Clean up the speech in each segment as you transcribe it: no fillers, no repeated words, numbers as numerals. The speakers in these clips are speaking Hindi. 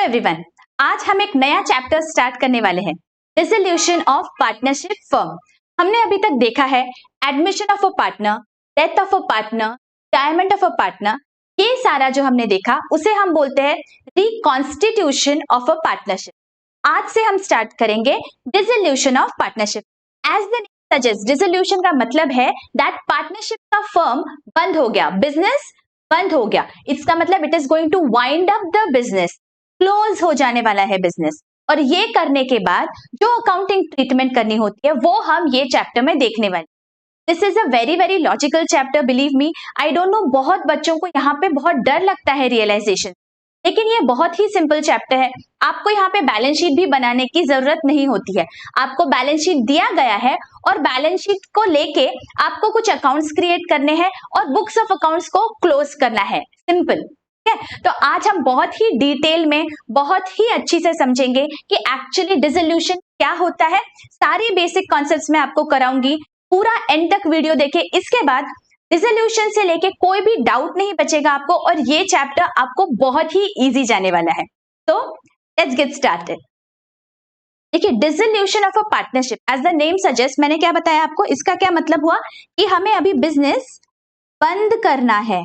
एवरीवन, आज हम एक नया चैप्टर स्टार्ट करने वाले हैं, डिसोल्यूशन ऑफ पार्टनरशिप फर्म। हमने अभी तक देखा है admission of a partner, death of a partner, retirement of a partner. ये सारा जो हमने देखा उसे हम बोलते हैं रिकॉन्स्टिट्यूशन ऑफ अ पार्टनरशिप। आज से हम स्टार्ट करेंगे dissolution of partnership. As the name suggest, dissolution का मतलब है दैट पार्टनरशिप का फर्म बंद हो गया, बिजनेस बंद हो गया। इसका मतलब it is going to wind up the business, close हो जाने वाला है बिजनेस। और ये करने के बाद जो अकाउंटिंग ट्रीटमेंट करनी होती है वो हम ये चैप्टर में देखने वाले। This is a very very logical chapter, believe me. I don't know, बहुत बच्चों को यहाँ पे बहुत डर लगता है रियलाइजेशन, लेकिन ये बहुत ही सिंपल चैप्टर है। आपको यहाँ पे बैलेंस शीट भी बनाने की जरूरत नहीं होती है। आपको बैलेंस शीट दिया गया है और बैलेंस शीट को लेके आपको कुछ अकाउंट्स क्रिएट करने हैं और बुक्स ऑफ अकाउंट्स को क्लोज करना है, सिंपल। तो आज हम बहुत ही डिटेल में, बहुत ही अच्छी से समझेंगे कि एक्चुअली डिसोल्यूशन क्या होता है। सारी बेसिक कॉन्सेप्ट्स मैं आपको कराऊंगी, पूरा एंड तक वीडियो देखें। इसके बाद डिसोल्यूशन से लेके कोई भी डाउट नहीं बचेगा आपको, और ये चैप्टर आपको बहुत ही इजी जाने वाला है। तो लेट्स गेट स्टार्टेड। देखिए, dissolution of a partnership, as the name suggest, मैंने क्या बताया आपको, इसका क्या मतलब हुआ कि हमें अभी बिजनेस बंद करना है।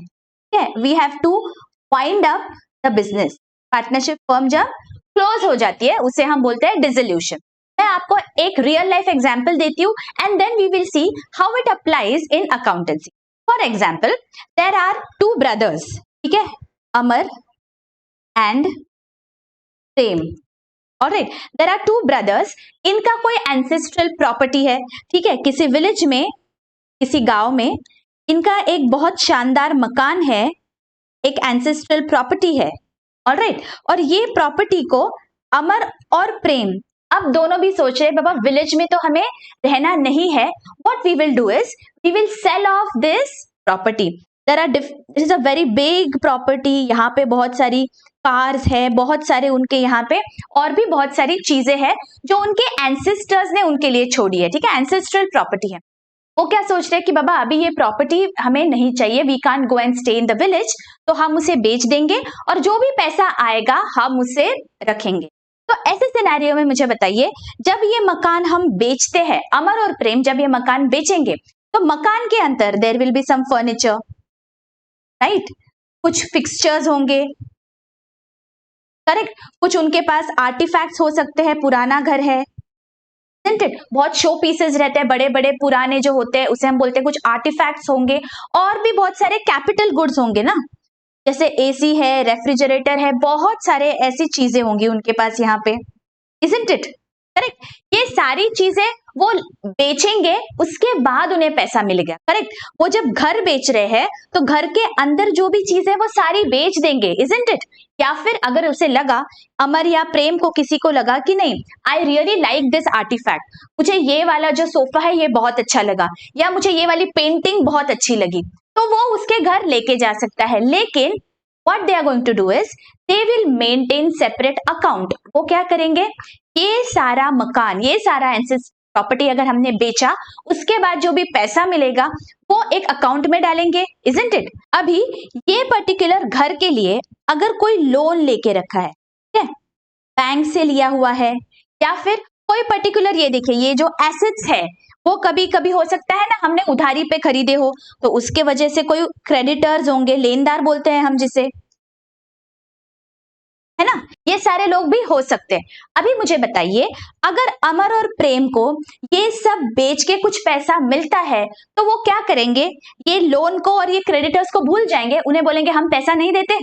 We have to wind up the business. Partnership firm जब क्लोज हो जाती है उसे हम बोलते हैं डिसोल्यूशन। मैं आपको एक रियल लाइफ एग्जांपल देती हूँ and then we will see how it applies in accountancy. For example, there are two brothers, ठीक है, Amar and Prem. Alright, there are two brothers, इनका कोई एंसेस्ट्रल प्रॉपर्टी है, ठीक है, किसी विलेज में, किसी गांव में इनका एक बहुत शानदार मकान है, एक एंसेस्ट्रल प्रॉपर्टी है। ऑलराइट, और ये प्रॉपर्टी को अमर और प्रेम, अब दोनों भी सोच रहे बाबा विलेज में तो हमें रहना नहीं है, what we will do is we will sell off this property. There are this is a very big property, यहाँ पे बहुत सारी कार्स है, बहुत सारे उनके यहाँ पे और भी बहुत सारी चीजें हैं जो उनके एंसेस्टर्स ने उनके लिए छोड़ी है, ठीक है, एंसेस्ट्रल प्रॉपर्टी है। वो क्या सोच रहे हैं कि बाबा अभी ये प्रॉपर्टी हमें नहीं चाहिए, we can't go and stay in the village, तो हम उसे बेच देंगे और जो भी पैसा आएगा हम उसे रखेंगे। तो ऐसे सिनेरियो में मुझे बताइए, जब ये मकान हम बेचते हैं, अमर और प्रेम जब ये मकान बेचेंगे तो मकान के अंदर there will be some furniture, right, कुछ फिक्सचर्स होंगे, करेक्ट, कुछ उनके पास आर्टिफैक्ट्स हो सकते हैं, पुराना घर है, बहुत शो पीसेस रहते हैं, बड़े बड़े पुराने जो होते हैं उसे हम बोलते हैं, कुछ आर्टिफैक्ट्स होंगे और भी बहुत सारे कैपिटल गुड्स होंगे ना, जैसे एसी है, रेफ्रिजरेटर है, बहुत सारे ऐसी चीजें होंगी उनके पास यहाँ पे, इजंट इट, करेक्ट। ये सारी चीजें वो बेचेंगे, उसके बाद उन्हें पैसा मिलेगा, करेक्ट। वो जब घर बेच रहे हैं तो घर के अंदर जो भी चीज है वो सारी बेच देंगे, इजंट इट। या फिर अगर उसे लगा, अमर या प्रेम को किसी को लगा कि नहीं, I really like this artefact, मुझे ये वाला जो सोफा है ये बहुत अच्छा लगा, या मुझे ये वाली पेंटिंग बहुत अच्छी लगी, तो वो उसके घर लेके जा सकता है। लेकिन what they are going to do is they will maintain separate account। वो क्या करेंगे, ये सारा मकान, ये सारा एंसेस्ट्रल प्रॉपर्टी अगर हमने बेचा, उसके बाद जो भी पैसा मिलेगा वो एक अकाउंट में डालेंगे, isn't it। अभी ये पर्टिकुलर घर के लिए अगर कोई लोन लेके रखा है, ठीक है, बैंक से लिया हुआ है, या फिर कोई पर्टिकुलर, ये देखिए ये जो एसेट्स है वो कभी कभी हो सकता है ना हमने उधारी पे खरीदे हो, तो उसके वजह से कोई क्रेडिटर्स होंगे, लेनदार बोलते हैं हम जिसे, है ना, ये सारे लोग भी हो सकते हैं। अभी मुझे बताइए, अगर अमर और प्रेम को ये सब बेच के कुछ पैसा मिलता है तो वो क्या करेंगे, ये लोन को और ये क्रेडिटर्स को भूल जाएंगे, उन्हें बोलेंगे हम पैसा नहीं देते।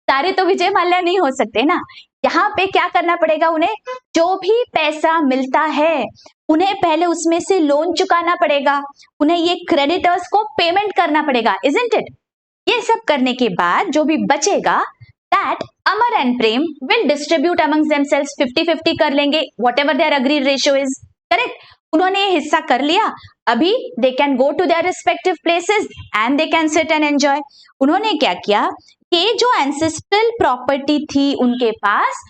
सारे तो विजय माल्या नहीं हो सकते ना, यहाँ पे क्या करना पड़ेगा, उन्हें जो भी पैसा मिलता है उन्हें पहले उसमें से लोन चुकाना पड़ेगा, उन्हें ये क्रेडिटर्स को पेमेंट करना पड़ेगा, इजंट इट। ये सब करने के बाद जो भी बचेगा, that Amar and Prem will distribute among themselves, 50-50 कर लेंगे, whatever their agreed ratio is, correct. उन्होंने ये हिस्सा कर लिया, अभी they can go to their respective places and they can sit and enjoy. उन्होंने क्या किया, ये जो एंसेस्ट्रल प्रॉपर्टी थी उनके पास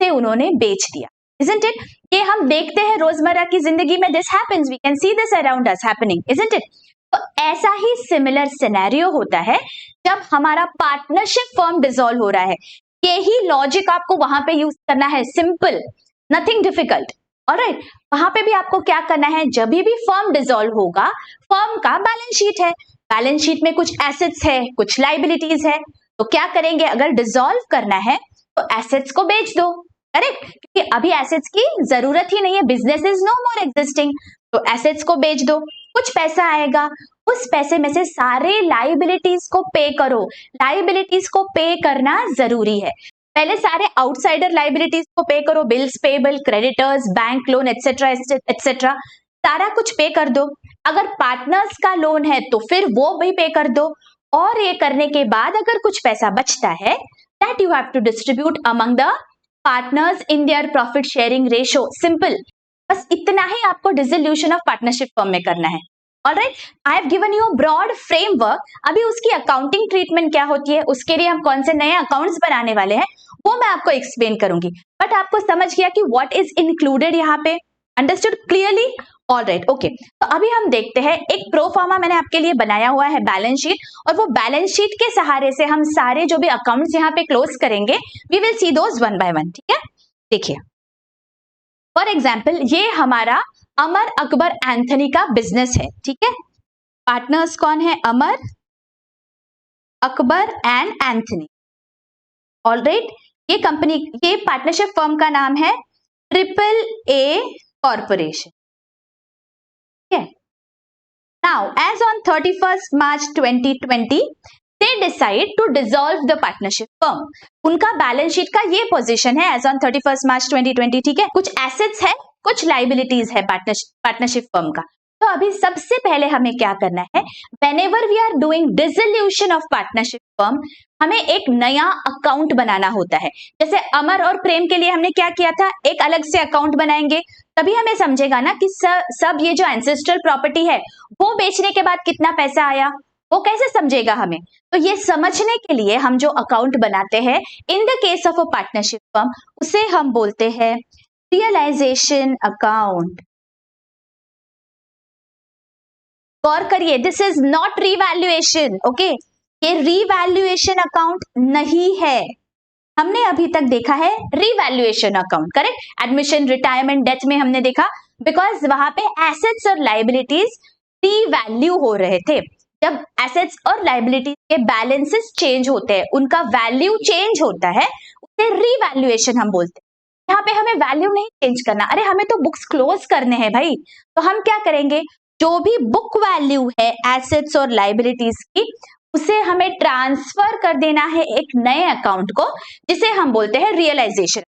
से उन्होंने बेच दिया, isn't it? ये हम देखते हैं रोजमर्रा की जिंदगी में, this happens, we can see this around us happening, isn't it? तो ऐसा ही सिमिलर सिनेरियो होता है जब हमारा पार्टनरशिप फर्म डिसॉल्व हो रहा है। यही लॉजिक आपको वहां पे यूज करना है, सिंपल, नथिंग डिफिकल्ट। ऑलराइट, वहां पे भी आपको क्या करना है, जब भी फर्म डिसॉल्व होगा, फर्म का बैलेंस शीट है, बैलेंस शीट में कुछ एसेट्स है, कुछ लाइबिलिटीज है, तो क्या करेंगे, अगर डिसॉल्व करना है तो एसेट्स को बेच दो, करेक्ट, क्योंकि अभी एसेट्स की जरूरत ही नहीं है, business is no more existing, तो एसेट्स को बेच दो, कुछ पैसा आएगा, उस पैसे में से सारे लाइबिलिटीज को पे करो, लाइबिलिटीज को पे करना जरूरी है, पहले सारे आउटसाइडर लाइबिलिटीज को पे करो, bills payable, creditors, bank loan etcetera etcetera, सारा कुछ पे कर दो, अगर पार्टनर्स का लोन है तो फिर वो भी पे कर दो, और ये करने के बाद अगर कुछ पैसा बचता है that you have to distribute among the partners in their profit sharing ratio, simple, बस इतना ही आपको डिसोल्यूशन ऑफ पार्टनरशिप फर्म में करना है। Alright, I have given you broad framework, अभी उसकी अकाउंटिंग ट्रीटमेंट क्या होती है, उसके लिए हम कौन से नए अकाउंट्स बनाने वाले हैं वो मैं आपको एक्सप्लेन करूंगी, बट आपको समझ गया कि व्हाट इज इंक्लूडेड यहाँ पे, अंडरस्टूड क्लियरली? ऑलराइट, ओके, तो अभी हम देखते हैं, एक प्रो फॉर्मा मैंने आपके लिए बनाया हुआ है बैलेंस शीट, और वो बैलेंस शीट के सहारे से हम सारे जो भी अकाउंट्स यहाँ पे क्लोज करेंगे, we will see those one by one, ठीक है? देखिए, फॉर एग्जाम्पल ये हमारा अमर अकबर एंथनी का बिजनेस है, ठीक है, पार्टनर्स कौन है, Amar Akbar and Anthony. Alright, ये कंपनी, ये पार्टनरशिप फर्म का नाम है ट्रिपल ए कॉर्पोरेशन, ठीक है। Now as on 31st March 2020 they decide to dissolve the partnership firm, उनका बैलेंस शीट का ये पोजीशन है एज ऑन 31st March 2020, ठीक है, कुछ एसेट्स है, कुछ लाइबिलिटीज है पार्टनरशिप फर्म का। तो अभी सबसे पहले हमें क्या करना है, whenever we are doing dissolution of partnership firm, हमें एक नया अकाउंट बनाना होता है, जैसे अमर और प्रेम के लिए हमने क्या किया था, एक अलग से अकाउंट बनाएंगे, तभी हमें समझेगा ना कि सब ये जो एंसेस्ट्रल प्रॉपर्टी है वो बेचने के बाद कितना पैसा आया, वो कैसे समझेगा हमें, तो ये समझने के लिए हम जो अकाउंट बनाते हैं in the case of a partnership firm, उसे हम बोलते हैं रियलाइजेशन अकाउंट। गौर करिए, this is not revaluation, okay, ये रिवैल्यूएशन अकाउंट नहीं है, हमने अभी तक देखा है revaluation account, correct, admission, retirement, death में हमने देखा, बिकॉज वहां पे एसेट्स और लाइबिलिटीज रिवैल्यू हो रहे थे, जब एसेट्स और लाइबिलिटीज के बैलेंसेस चेंज होते हैं, उनका वैल्यू चेंज होता है, उसे रिवैल्यूएशन हम बोलते हैं। यहाँ पे हमें वैल्यू नहीं चेंज करना, अरे हमें तो बुक्स क्लोज करने हैं भाई, तो हम क्या करेंगे, जो भी बुक वैल्यू है एसेट्स और लाइबिलिटीज की, उसे हमें ट्रांसफर कर देना है एक नए अकाउंट को, जिसे हम बोलते हैं realisation.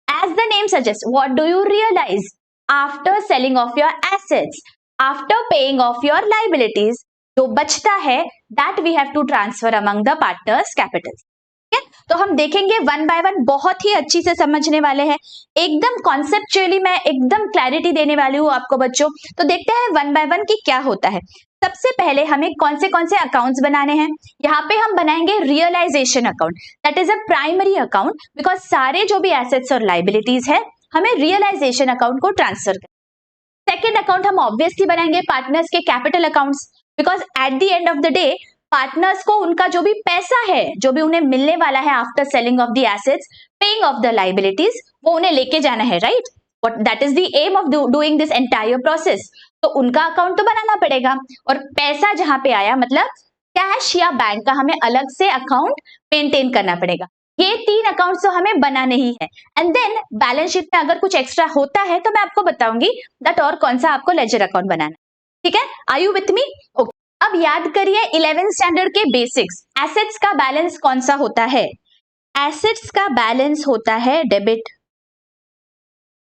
As the name suggest, what do you realise after selling off your assets, after paying off your liabilities, जो बचता है that we have to transfer among the partners capital. तो हम देखेंगे वन बाय वन, बहुत ही अच्छी से समझने वाले हैं, एकदम कॉन्सेप्चुअली मैं एकदम क्लैरिटी देने वाली हूँ आपको बच्चों। तो देखते हैं वन बाय वन की क्या होता है। सबसे पहले हमें कौन से अकाउंट्स बनाने हैं, यहाँ पे हम बनाएंगे realisation account, that is a primary account, because सारे जो भी एसेट्स और लाइबिलिटीज है हमें रियलाइजेशन अकाउंट को ट्रांसफर करना। सेकेंड अकाउंट हम ऑब्वियसली बनाएंगे पार्टनर्स के capital accounts, because at the end of the day partners को उनका जो भी पैसा है, जो भी उन्हें मिलने वाला है after selling off the assets, paying off the liabilities, वो उन्हें लेके जाना है, right, that is the aim of doing this entire process. तो उनका अकाउंट तो बनाना पड़ेगा, और पैसा जहां पे आया मतलब कैश या बैंक का हमें अलग से अकाउंट मेंटेन करना पड़ेगा। ये तीन अकाउंट्स तो हमें बनाने ही है, एंड देन बैलेंस शीट में अगर कुछ एक्स्ट्रा होता है तो मैं आपको बताऊंगी दैट और कौन सा आपको लेजर अकाउंट बनाना, ठीक है, are you with me? Okay, अब याद करिए 11th स्टैंडर्ड के बेसिक्स। एसेट्स का बैलेंस कौन सा होता है, एसेट्स का बैलेंस होता है डेबिट,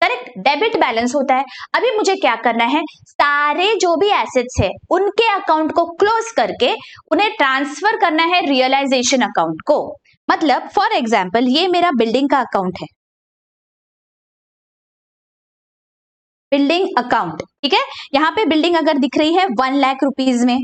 करेक्ट, डेबिट बैलेंस होता है। अभी मुझे क्या करना है, सारे जो भी एसेट्स है उनके अकाउंट को क्लोज करके उन्हें ट्रांसफर करना है रियलाइजेशन अकाउंट को। मतलब फॉर एग्जाम्पल ये मेरा बिल्डिंग का अकाउंट है, बिल्डिंग अकाउंट, ठीक है, यहाँ पे बिल्डिंग अगर दिख रही है 1 लाख रुपीज में,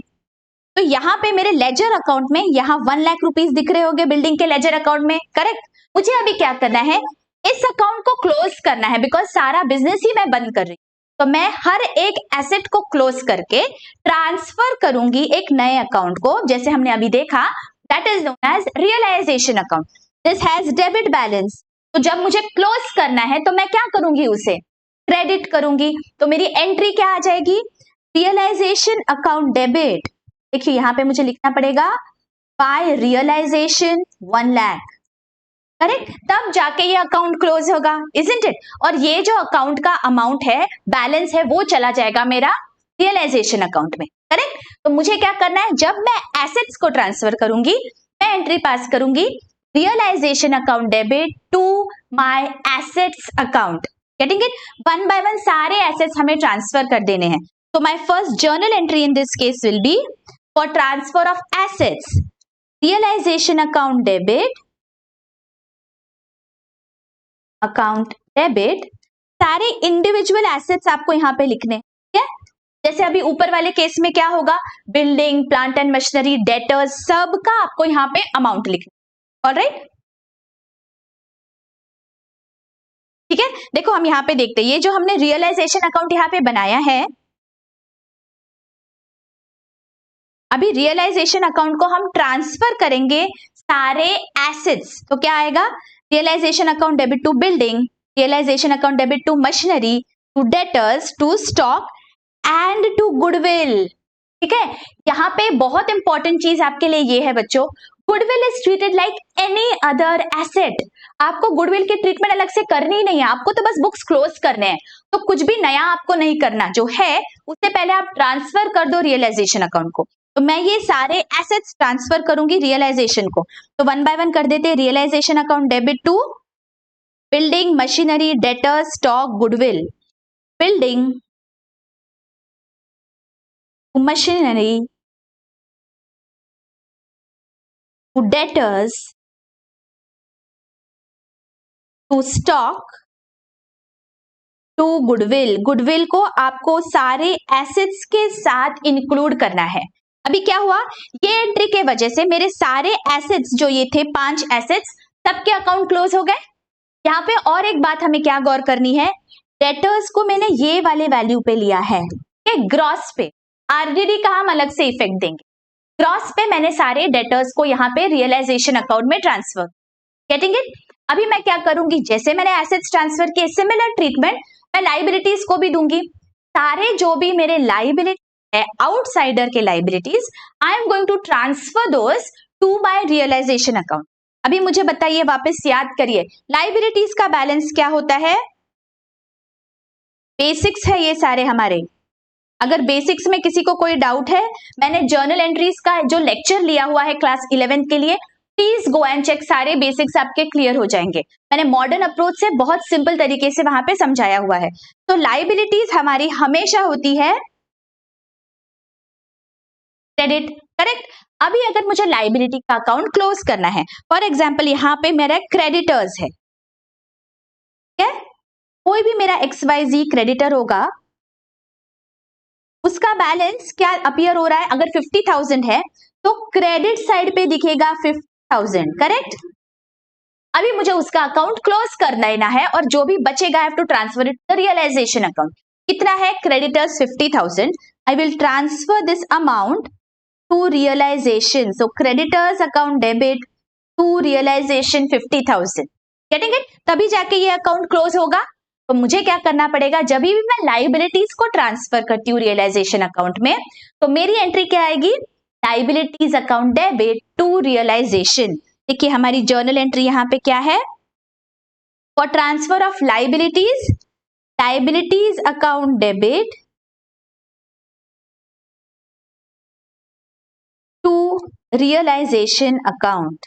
तो यहाँ पे मेरे लेजर अकाउंट में यहाँ 1 लाख रुपीज दिख रहे होंगे बिल्डिंग के लेजर अकाउंट में, करेक्ट। मुझे अभी क्या करना है, इस अकाउंट को क्लोज करना है, बिकॉज सारा बिजनेस ही मैं बंद कर रही हूँ, तो मैं हर एक एसेट को क्लोज करके ट्रांसफर करूंगी एक नए अकाउंट को, जैसे हमने अभी देखा that is known as realisation account. This has debit balance, तो जब मुझे क्लोज करना है तो मैं क्या करूंगी, उसे क्रेडिट करूंगी। तो मेरी एंट्री क्या आ जाएगी, रियलाइजेशन अकाउंट डेबिट। देखिए यहां पे मुझे लिखना पड़ेगा बाय रियलाइजेशन 1 लाख, करेक्ट, तब जाके ये अकाउंट क्लोज होगा, इजंट इट। और ये जो अकाउंट का अमाउंट है, बैलेंस है, वो चला जाएगा मेरा रियलाइजेशन अकाउंट में, करेक्ट। तो मुझे क्या करना है, जब मैं एसेट्स को ट्रांसफर करूंगी, मैं एंट्री पास करूंगी realisation account debit to my assets account, getting it. One by one सारे एसेट्स हमें ट्रांसफर कर देने हैं। तो my first journal entry in this case will be for transfer of assets, realisation account debit, account debit, सारे इंडिविजुअल एसेट्स आपको यहां पे लिखने, ठीक है। जैसे अभी ऊपर वाले केस में क्या होगा, building, plant and machinery, debtors, सबका आपको यहां पे अमाउंट लिखना, ऑलराइट, ठीक है। देखो हम यहां पे देखते हैं, ये जो हमने रियलाइजेशन अकाउंट यहां पे बनाया है, अभी रियलाइजेशन अकाउंट को हम ट्रांसफर करेंगे सारे एसेट्स, तो क्या आएगा, realisation account debit to building, realisation account debit to machinery, to debtors, to stock and to goodwill, ठीक है। यहाँ पे बहुत इंपॉर्टेंट चीज आपके लिए ये है बच्चों, goodwill is treated like any other asset. आपको गुडविल की ट्रीटमेंट अलग से करनी ही नहीं है, आपको तो बस बुक्स क्लोज करने हैं, तो कुछ भी नया आपको नहीं करना, जो है उससे पहले आप ट्रांसफर कर दो रियलाइजेशन अकाउंट को। तो मैं ये सारे एसेट्स ट्रांसफर करूंगी रियलाइजेशन को, तो वन बाय वन कर देते हैं। Realisation account debit to building, machinery, debtors, stock, goodwill, building, machinery, to debtors, to stock, to goodwill। Goodwill को आपको सारे एसेट्स के साथ इंक्लूड करना है। अभी क्या हुआ, ये एंट्री के वजह से मेरे सारे एसेट्स जो ये थे 5 एसेट्स, सबके अकाउंट क्लोज हो गए। यहाँ पे और एक बात हमें क्या गौर करनी है, डेटर्स को मैंने ये वाले वैल्यू पे लिया है, ग्रॉस पे, आरडीडी का हम अलग से इफेक्ट देंगे। ग्रॉस पे मैंने सारे डेटर्स को यहाँ पे रियलाइजेशन अकाउंट में ट्रांसफर, गेटिंग इट। अभी मैं क्या करूंगी, जैसे मैंने एसेट्स ट्रांसफर किए, सिमिलर ट्रीटमेंट मैं लाइबिलिटीज को भी दूंगी। सारे जो भी मेरे लाइबिलिटी है, आउटसाइडर के liabilities, I am going to transfer those to my realisation account. अभी मुझे बताइए, वापस याद करिए, लाइबिलिटीज का बैलेंस क्या होता है, बेसिक्स है ये सारे हमारे। अगर बेसिक्स में किसी को कोई डाउट है, मैंने जर्नल एंट्रीज का जो लेक्चर लिया हुआ है क्लास 11 के लिए, प्लीज गो एंड चेक, सारे बेसिक्स आपके क्लियर हो जाएंगे। मैंने मॉडर्न अप्रोच से बहुत सिंपल तरीके से वहां पे समझाया हुआ है। तो लाइबिलिटीज हमारी हमेशा होती है क्रेडिट, करेक्ट। अभी अगर मुझे लाइबिलिटी का अकाउंट क्लोज करना है, फॉर एग्जाम्पल यहाँ पे मेरा क्रेडिटर्स है, ठीक है, कोई भी मेरा XYZ क्रेडिटर होगा, उसका बैलेंस क्या अपियर हो रहा है, अगर 50,000 है तो क्रेडिट साइड पे दिखेगा 50,000, करेक्ट। अभी मुझे उसका अकाउंट क्लोज कर लेना है और जो भी बचेगा, I have to transfer it to realisation account. कितना है, creditors 50,000, I will transfer this amount to realisation, so creditors account debit to realisation 50,000, getting it. तभी जाके ये अकाउंट क्लोज होगा। तो मुझे क्या करना पड़ेगा, जब भी मैं लाइबिलिटीज को ट्रांसफर करती हूँ रियलाइजेशन अकाउंट में, तो मेरी एंट्री क्या आएगी, liabilities account debit to realisation. देखिए हमारी जर्नल एंट्री यहाँ पे क्या है, for transfer of liabilities, liabilities account debit to realisation account.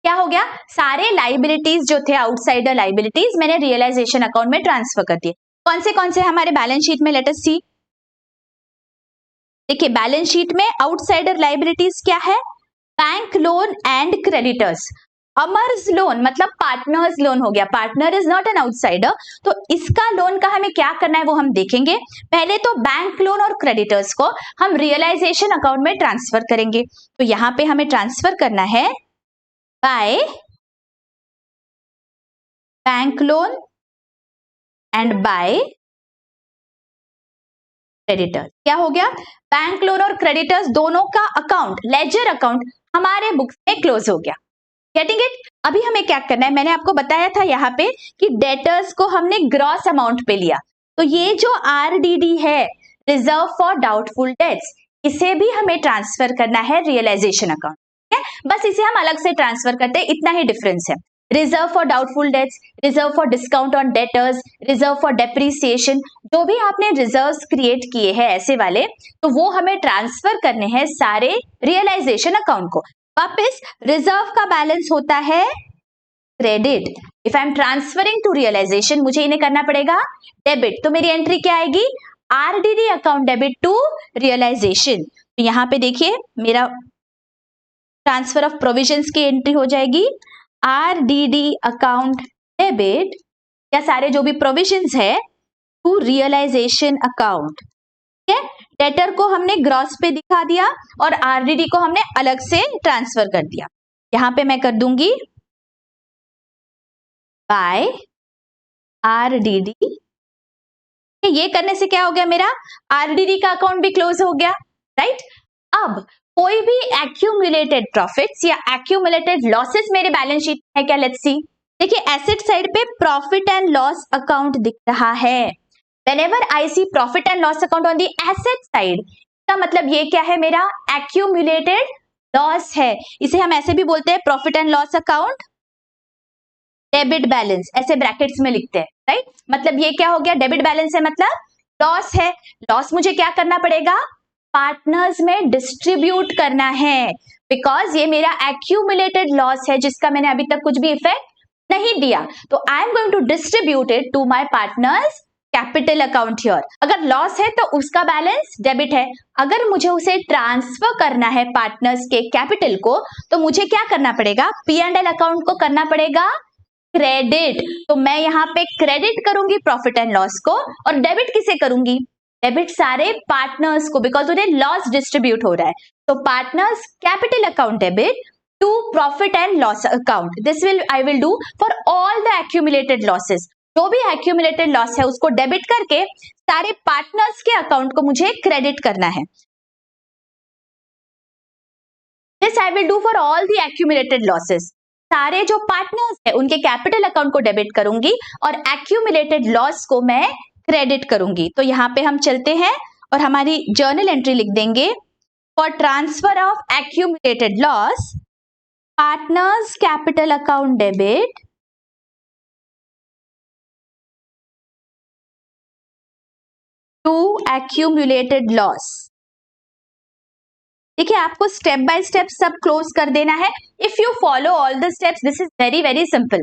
क्या हो गया, सारे लाइबिलिटीज जो थे आउटसाइडर लाइबिलिटीज मैंने रियलाइजेशन अकाउंट में ट्रांसफर कर दिए। कौन से हमारे बैलेंस शीट में, लेट अस सी। देखिए बैलेंस शीट में आउटसाइडर लाइबिलिटीज क्या है, बैंक लोन एंड क्रेडिटर्स। अमर्स लोन मतलब पार्टनर्स लोन हो गया, partner is not an outsider, तो इसका लोन का हमें क्या करना है वो हम देखेंगे। पहले तो बैंक लोन और क्रेडिटर्स को हम रियलाइजेशन अकाउंट में ट्रांसफर करेंगे। तो यहाँ पे हमें ट्रांसफर करना है by bank loan and by creditors. क्या हो गया, बैंक लोन और क्रेडिटर्स दोनों का अकाउंट, लेजर अकाउंट हमारे बुक्स में क्लोज हो गया। Getting it? अभी हमें क्या करना है, मैंने आपको बताया था यहाँ पे कि डेटर्स को हमने ग्रॉस अमाउंट पे लिया, तो ये जो आरडीडी है, रिजर्व फॉर डाउटफुल डेट्स, इसे भी हमें ट्रांसफर करना है रियलाइजेशन अकाउंट। बस इसे हम अलग से ट्रांसफर करते हैं, इतना ही डिफरेंस है। Reserve for doubtful debts, reserve for discount on debtors, reserve for depreciation, जो भी आपने रिजर्व्स क्रिएट किए हैं ऐसे वाले, तो वो हमें ट्रांसफर करने हैं सारे रियलाइजेशन अकाउंट को। वापस रिजर्व का बैलेंस होता है credit. If I am transferring to realisation, मुझे इन्हें करना पड़ेगा डेबिट, तो मेरी एंट्री क्या आएगी? RDD account debit to realisation. तो यहाँ पे देखिए मेरा ट्रांसफर ऑफ प्रोविजंस की एंट्री हो जाएगी आरडीडी अकाउंट डेबिट, या सारे जो भी प्रोविजंस है, टू रियलाइजेशन अकाउंट। ठीक है, डेटर को हमने ग्रॉस पे दिखा दिया और आरडीडी को हमने अलग से ट्रांसफर कर दिया। यहां पे मैं कर दूंगी बाय आरडीडी। ये करने से क्या हो गया, मेरा आरडीडी का अकाउंट भी क्लोज हो गया, राइट। अब कोई भी एक्यूमुलेटेड प्रॉफिट्स या एक्यूमुलेटेड लॉसेस मेरे बैलेंस शीट है क्या? Let's see. देखिए एसेट साइड पे प्रॉफिट एंड लॉस अकाउंट दिख रहा है। Whenever I see profit and loss account on the asset side, इसका मतलब ये क्या है, मेरा एक्यूमुलेटेड लॉस है। इसे हम ऐसे भी बोलते हैं profit and loss account debit balance, ऐसे ब्रैकेट्स में लिखते हैं, राइट। मतलब ये क्या हो गया, डेबिट बैलेंस है, मतलब लॉस है। लॉस मुझे क्या करना पड़ेगा? पार्टनर्स में डिस्ट्रीब्यूट करना है, बिकॉज ये मेरा एक्यूमुलेटेड लॉस है जिसका मैंने अभी तक कुछ भी इफेक्ट नहीं दिया। तो I am going to distribute it to my partners capital account here. अगर लॉस है तो उसका बैलेंस डेबिट है, अगर मुझे उसे ट्रांसफर करना है पार्टनर्स के कैपिटल को, तो मुझे क्या करना पड़ेगा? पी एंड एल अकाउंट को करना पड़ेगा क्रेडिट। तो मैं यहाँ पे क्रेडिट करूंगी प्रॉफिट एंड लॉस को, और डेबिट किसे करूंगी? डेबिट सारे पार्टनर्स को, बिकॉज उन्हें लॉस डिस्ट्रीब्यूट हो रहा है। तो partners capital account debit to profit and loss account. This will I will do for all the accumulated losses. जो भी एक्यूमुलेटेड लॉस है उसको डेबिट करके सारे पार्टनर्स के अकाउंट को मुझे क्रेडिट करना है। This I will do for all the accumulated losses. सारे जो पार्टनर्स है उनके कैपिटल अकाउंट को डेबिट करूंगी और एक्यूमुलेटेड लॉस को मैं क्रेडिट करूंगी। तो यहां पे हम चलते हैं और हमारी जर्नल एंट्री लिख देंगे, for transfer of accumulated loss partners capital account debit to accumulated loss. देखिए आपको स्टेप बाय स्टेप सब क्लोज कर देना है। If you follow all the steps, this is very very simple.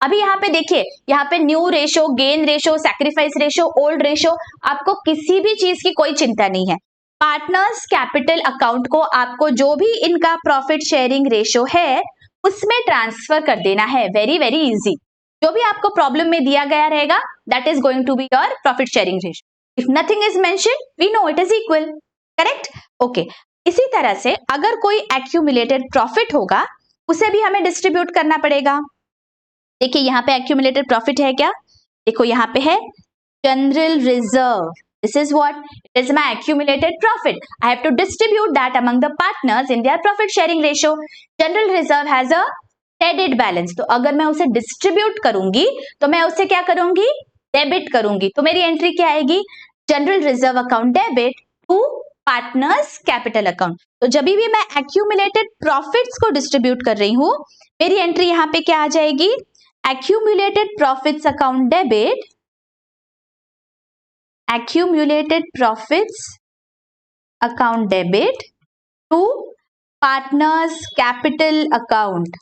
अभी यहाँ पे देखिए, यहाँ पे new ratio, gain ratio, sacrifice ratio, old ratio, आपको किसी भी चीज की कोई चिंता नहीं है। पार्टनर्स कैपिटल अकाउंट को आपको जो भी इनका प्रॉफिट शेयरिंग रेशो है उसमें ट्रांसफर कर देना है। Very very easy. जो भी आपको प्रॉब्लम में दिया गया रहेगा that is going to be your profit sharing ratio. If nothing is mention, we know it is equal, correct. Okay, इसी तरह से अगर कोई एक्यूमुलेटेड प्रॉफिट होगा उसे भी हमें डिस्ट्रीब्यूट करना पड़ेगा। देखिए यहाँ पे एक्यूमुलेटेड प्रॉफिट है क्या? देखो यहाँ पे है general reserve. This is what? It is my accumulated profit. I have to distribute that among the partners in their profit sharing ratio. General reserve has a credit balance, तो अगर मैं उसे डिस्ट्रीब्यूट करूंगी तो मैं उसे क्या करूंगी? डेबिट करूंगी। तो मेरी एंट्री क्या आएगी? General reserve account debit to partners capital account. तो जब भी मैं एक्यूमुलेटेड प्रॉफिट्स को डिस्ट्रीब्यूट कर रही हूं, मेरी एंट्री यहाँ पे क्या आ जाएगी? accumulated profits account debit, accumulated profits account debit to partners capital account।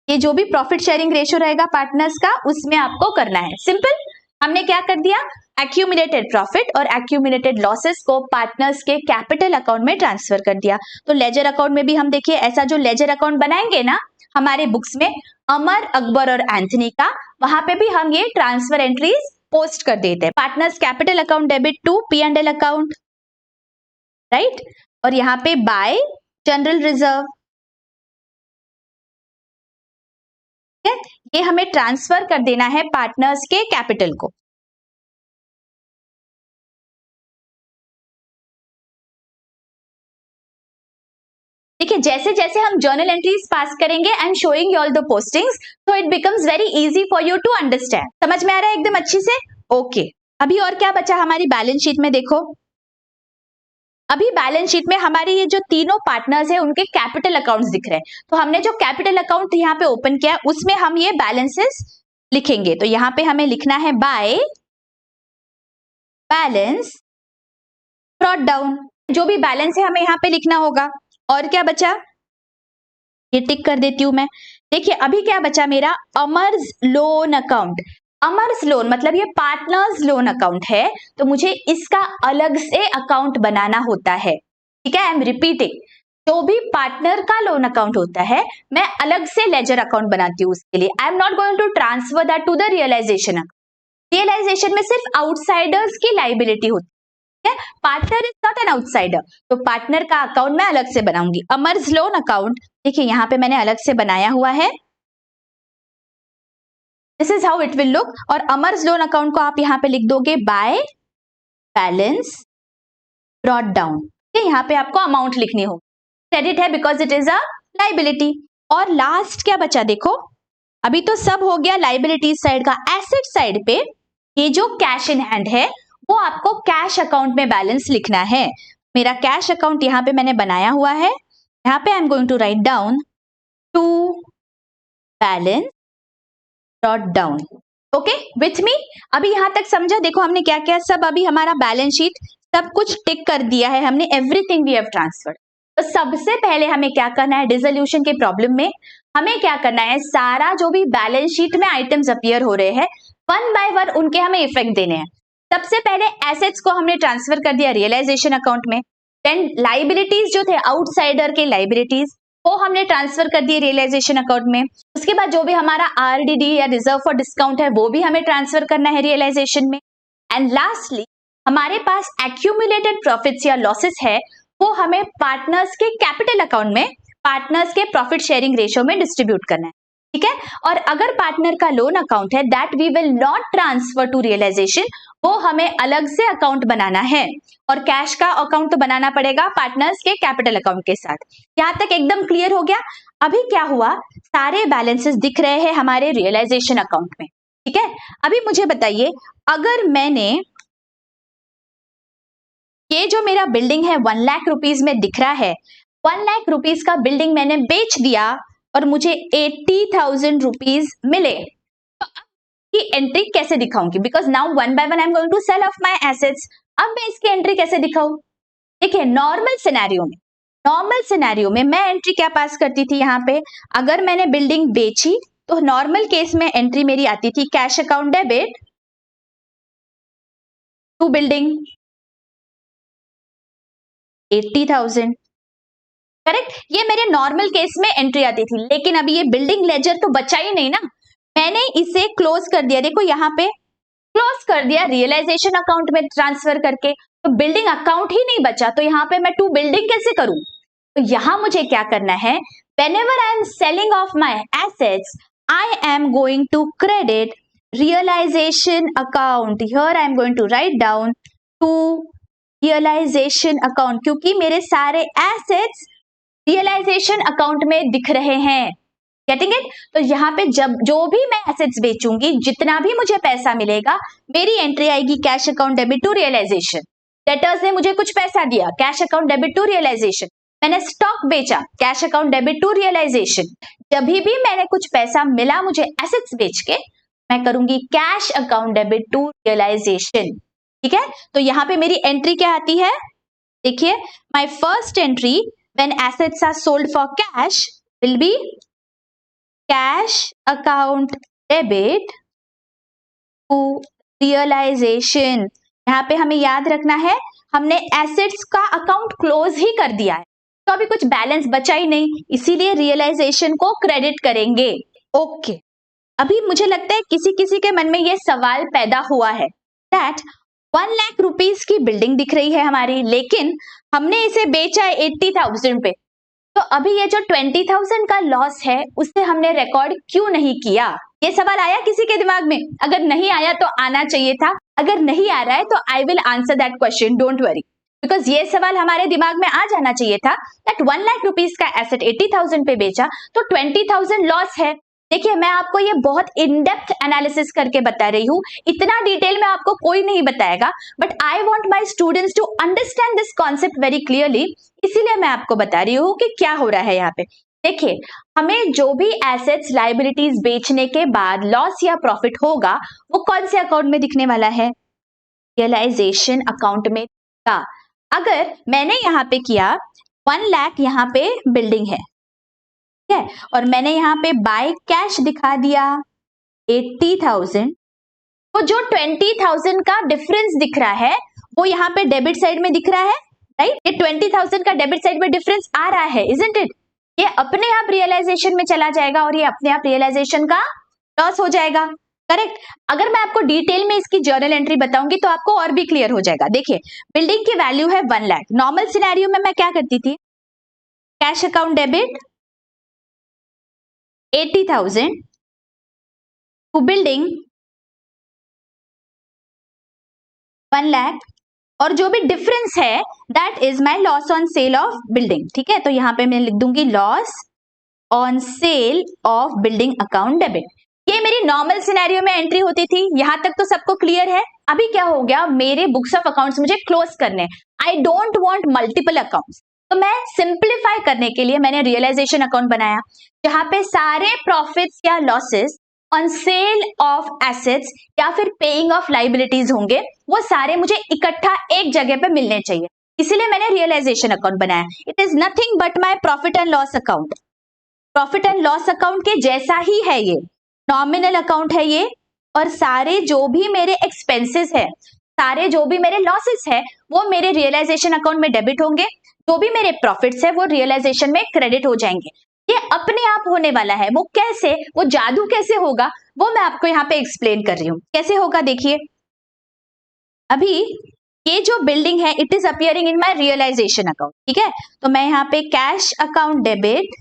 ये जो भी प्रॉफिट शेयरिंग रेशियो रहेगा पार्टनर्स का उसमें आपको करना है। सिंपल। हमने क्या कर दिया? एक्यूमुलेटेड प्रॉफिट और एक्यूमुलेटेड लॉसेस को पार्टनर्स के कैपिटल अकाउंट में ट्रांसफर कर दिया। तो लेजर अकाउंट में भी हम देखिए ऐसा जो लेजर अकाउंट बनाएंगे ना हमारे बुक्स में, अमर, अकबर और एंथनी का, वहां पे भी हम ये ट्रांसफर एंट्रीज पोस्ट कर देते हैं। Partners capital account debit to P and L account, right. और यहाँ पे बाय जनरल रिजर्व, ये हमें ट्रांसफर कर देना है पार्टनर्स के कैपिटल को। देखिए जैसे जैसे हम जर्नल एंट्रीज पास करेंगे I am showing you all the postings, so it becomes very easy for you to understand. समझ में आ रहा है एकदम अच्छी से? ओके अभी और क्या बचा हमारी बैलेंस शीट में, देखो अभी बैलेंस शीट में हमारे ये जो तीनों पार्टनर्स हैं उनके कैपिटल अकाउंट्स दिख रहे हैं। तो हमने जो कैपिटल अकाउंट यहाँ पे ओपन किया उसमें हम ये बैलेंसेस लिखेंगे। तो यहाँ पे हमें लिखना है बाय बैलेंस ब्रॉट डाउन, जो भी बैलेंस है हमें यहाँ पे लिखना होगा। और क्या बचा, ये टिक कर देती हूं मैं। देखिए अभी क्या बचा मेरा, अमर्स लोन अकाउंट। अमर्स लोन मतलब ये पार्टनर्स लोन अकाउंट है, तो मुझे इसका अलग से अकाउंट बनाना होता है। ठीक है, आई एम रिपीटिंग, जो भी पार्टनर का लोन अकाउंट होता है मैं अलग से लेजर अकाउंट बनाती हूँ उसके लिए। I am not going to transfer that to the realisation account. Realisation में सिर्फ आउटसाइडर्स की लाइबिलिटी होती है, partner is not an outsider, तो पार्टनर का अकाउंट मैं अलग से बनाऊंगी। अमर्स लोन अकाउंट देखिए यहाँ पे मैंने अलग से बनाया हुआ है, this is how it will look. और अमर्स लोन अकाउंट को आप यहाँ पे लिख दोगे बाय बैलेंस ब्रॉट डाउन। यहाँ पे आपको अमाउंट लिखनी होगी, क्रेडिट है because it is a liability. और लास्ट क्या बचा, देखो अभी तो सब हो गया लाइबिलिटी साइड का। एसेट साइड पे ये जो कैश इन हैंड है वो आपको कैश अकाउंट में बैलेंस लिखना है। मेरा कैश अकाउंट यहाँ पे मैंने बनाया हुआ है, यहाँ पे I am going to write down to balance brought down. Okay with me, अभी यहां तक समझा? देखो हमने क्या किया, सब अभी हमारा बैलेंस शीट सब कुछ टिक कर दिया है हमने, एवरीथिंग वी हैव ट्रांसफर्ड। तो सबसे पहले हमें क्या करना है, डिसोल्यूशन के प्रॉब्लम में हमें क्या करना है, सारा जो भी बैलेंस शीट में आइटम्स अपीयर हो रहे हैं वन बाय वन उनके हमें इफेक्ट देने हैं। सबसे पहले एसेट्स को हमने ट्रांसफर कर दिया रियलाइजेशन अकाउंट में, देन लाइबिलिटीज जो थे आउटसाइडर के लाइबिलिटीज वो हमने ट्रांसफर कर दिए रियलाइजेशन अकाउंट में। उसके बाद जो भी हमारा आरडीडी या रिजर्व फॉर डिस्काउंट है वो भी हमें ट्रांसफर करना है रियलाइजेशन में। एंड लास्टली हमारे पास एक्यूमुलेटेड प्रॉफिट्स या लॉसेस है वो हमें पार्टनर्स के कैपिटल अकाउंट में पार्टनर्स के प्रॉफिट शेयरिंग रेशियो में डिस्ट्रीब्यूट करना है। ठीक है, और अगर पार्टनर का लोन अकाउंट है that we will not transfer to realisation, वो हमें अलग से अकाउंट बनाना है। और कैश का अकाउंट तो बनाना पड़ेगा पार्टनर्स के कैपिटल अकाउंट के साथ। यहां तक एकदम क्लियर हो गया? अभी क्या हुआ, सारे बैलेंसेस दिख रहे हैं हमारे रियलाइजेशन अकाउंट में। ठीक है, अभी मुझे बताइए अगर मैंने ये जो मेरा बिल्डिंग है 1 लाख रुपीज में दिख रहा है, 1 लाख रुपीज का बिल्डिंग मैंने बेच दिया और मुझे 80,000 रुपीज मिले, तो अब की एंट्री कैसे दिखाऊंगी? Because now one by one I am going to sell off my assets. अब मैं इसकी एंट्री कैसे दिखाऊं? देखिए नॉर्मल सिनेरियो में मैं एंट्री क्या पास करती थी, यहाँ पे अगर मैंने बिल्डिंग बेची तो नॉर्मल केस में एंट्री मेरी आती थी cash account debit to building 80,000, correct? ये मेरे नॉर्मल केस में एंट्री आती थी। लेकिन अभी ये बिल्डिंग लेजर तो बचा ही नहीं ना, मैंने इसे क्लोज कर दिया। देखो यहाँ पे क्लोज कर दिया रियलाइजेशन अकाउंट में ट्रांसफर करके, तो बिल्डिंग अकाउंट ही नहीं बचा। तो यहाँ पे मैं टू बिल्डिंग कैसे करूं? तो यहाँ मुझे क्या करना है, whenever I am selling off my assets, I am going to credit realization account. Here I am going to write down to realization account, क्योंकि मेरे सारे assets रियलाइजेशन अकाउंट में दिख रहे हैं। Getting it? तो यहाँ पे जब जो भी मैं एसेट्स बेचूंगी, जितना भी मुझे पैसा मिलेगा, मेरी एंट्री आएगी cash account debit to realisation. Debtors ने मुझे कुछ पैसा दिया, cash account debit to realisation. मैंने स्टॉक बेचा, cash account debit to realisation. जब भी मैंने कुछ पैसा मिला मुझे एसेट्स बेच के, मैं करूंगी cash account debit to realisation. ठीक है, तो यहाँ पे मेरी एंट्री क्या आती है, देखिए my first entry when assets are sold for cash will be cash account debit to realization। यहाँ पे हमें याद रखना है हमने एसेट्स का अकाउंट क्लोज ही कर दिया है, तो अभी कुछ बैलेंस बचा ही नहीं, इसीलिए रियलाइजेशन को क्रेडिट करेंगे। ओके, अभी मुझे लगता है किसी किसी के मन में ये सवाल पैदा हुआ है दैट 1 लाख रुपीस की बिल्डिंग दिख रही है हमारी, लेकिन हमने इसे बेचा है 80,000 पे, तो अभी ये जो 20,000 का लॉस है उसे हमने रिकॉर्ड क्यों नहीं किया? ये सवाल आया किसी के दिमाग में? अगर नहीं आया तो आना चाहिए था, अगर नहीं आ रहा है तो I will answer that question, don't worry. Because ये सवाल हमारे दिमाग में आ जाना चाहिए था दैट 1 लाख रुपीज का एसेट 80,000 पे बेचा तो 20,000 लॉस है। देखिए मैं आपको ये बहुत इन डेप्थ एनालिसिस करके बता रही हूँ, इतना डिटेल में आपको कोई नहीं बताएगा, but I want my students to understand this concept very clearly, इसीलिए मैं आपको बता रही हूँ कि क्या हो रहा है यहाँ पे। देखिए हमें जो भी एसेट्स लाइबिलिटीज बेचने के बाद लॉस या प्रॉफिट होगा वो कौन से अकाउंट में दिखने वाला है, रियलाइजेशन अकाउंट में का। अगर मैंने यहाँ पे किया 1 लाख यहाँ पे बिल्डिंग है, ठीक है, और मैंने यहाँ पे बाय कैश दिखा दिया 80,000, तो जो 20,000 का डिफरेंस दिख रहा है वो यहाँ पे डेबिट साइड में दिख रहा है, राइट। ये 20,000 का डेबिट साइड में डिफरेंस आ रहा है, इजंट इट। ये अपने आप रियलाइजेशन में चला जाएगा और ये अपने आप रियलाइजेशन का लॉस हो जाएगा, करेक्ट। अगर मैं आपको डिटेल में इसकी जर्नल एंट्री बताऊंगी तो आपको और भी क्लियर हो जाएगा। देखिए बिल्डिंग की वैल्यू है 1 लाख, नॉर्मल सिनेरियो में मैं क्या करती थी, cash account debit 80,000 to building 1 lakh, और जो भी डिफरेंस है that is my loss on sale of building, ठीक है। तो यहां पे मैं लिख दूंगी loss on sale of building account debit. ये मेरी नॉर्मल सिनेरियो में एंट्री होती थी, यहां तक तो सबको क्लियर है। अभी क्या हो गया, मेरे बुक्स ऑफ अकाउंट्स मुझे क्लोज करने, I don't want multiple accounts, तो मैं सिंप्लीफाई करने के लिए मैंने रियलाइजेशन अकाउंट बनाया जहां पे सारे प्रॉफिट्स या losses on sale of assets या फिर पेइंग ऑफ लाइबिलिटीज होंगे, वो सारे मुझे इकट्ठा एक जगह पे मिलने चाहिए, इसीलिए मैंने रियलाइजेशन अकाउंट बनाया। It is nothing but my profit and loss account. Profit and loss account के जैसा ही है ये, नॉमिनल अकाउंट है ये, और सारे जो भी मेरे एक्सपेंसेस है, सारे जो भी मेरे लॉसेस है वो मेरे रियलाइजेशन अकाउंट में डेबिट होंगे, जो भी मेरे प्रॉफिट्स है वो रियलाइजेशन में क्रेडिट हो जाएंगे। ये अपने आप होने वाला है, वो कैसे, वो जादू कैसे होगा वो मैं आपको यहाँ पे एक्सप्लेन कर रही हूँ। कैसे होगा देखिए, अभी ये जो बिल्डिंग है it is appearing in my realisation account, ठीक है। तो मैं यहाँ पे cash account debit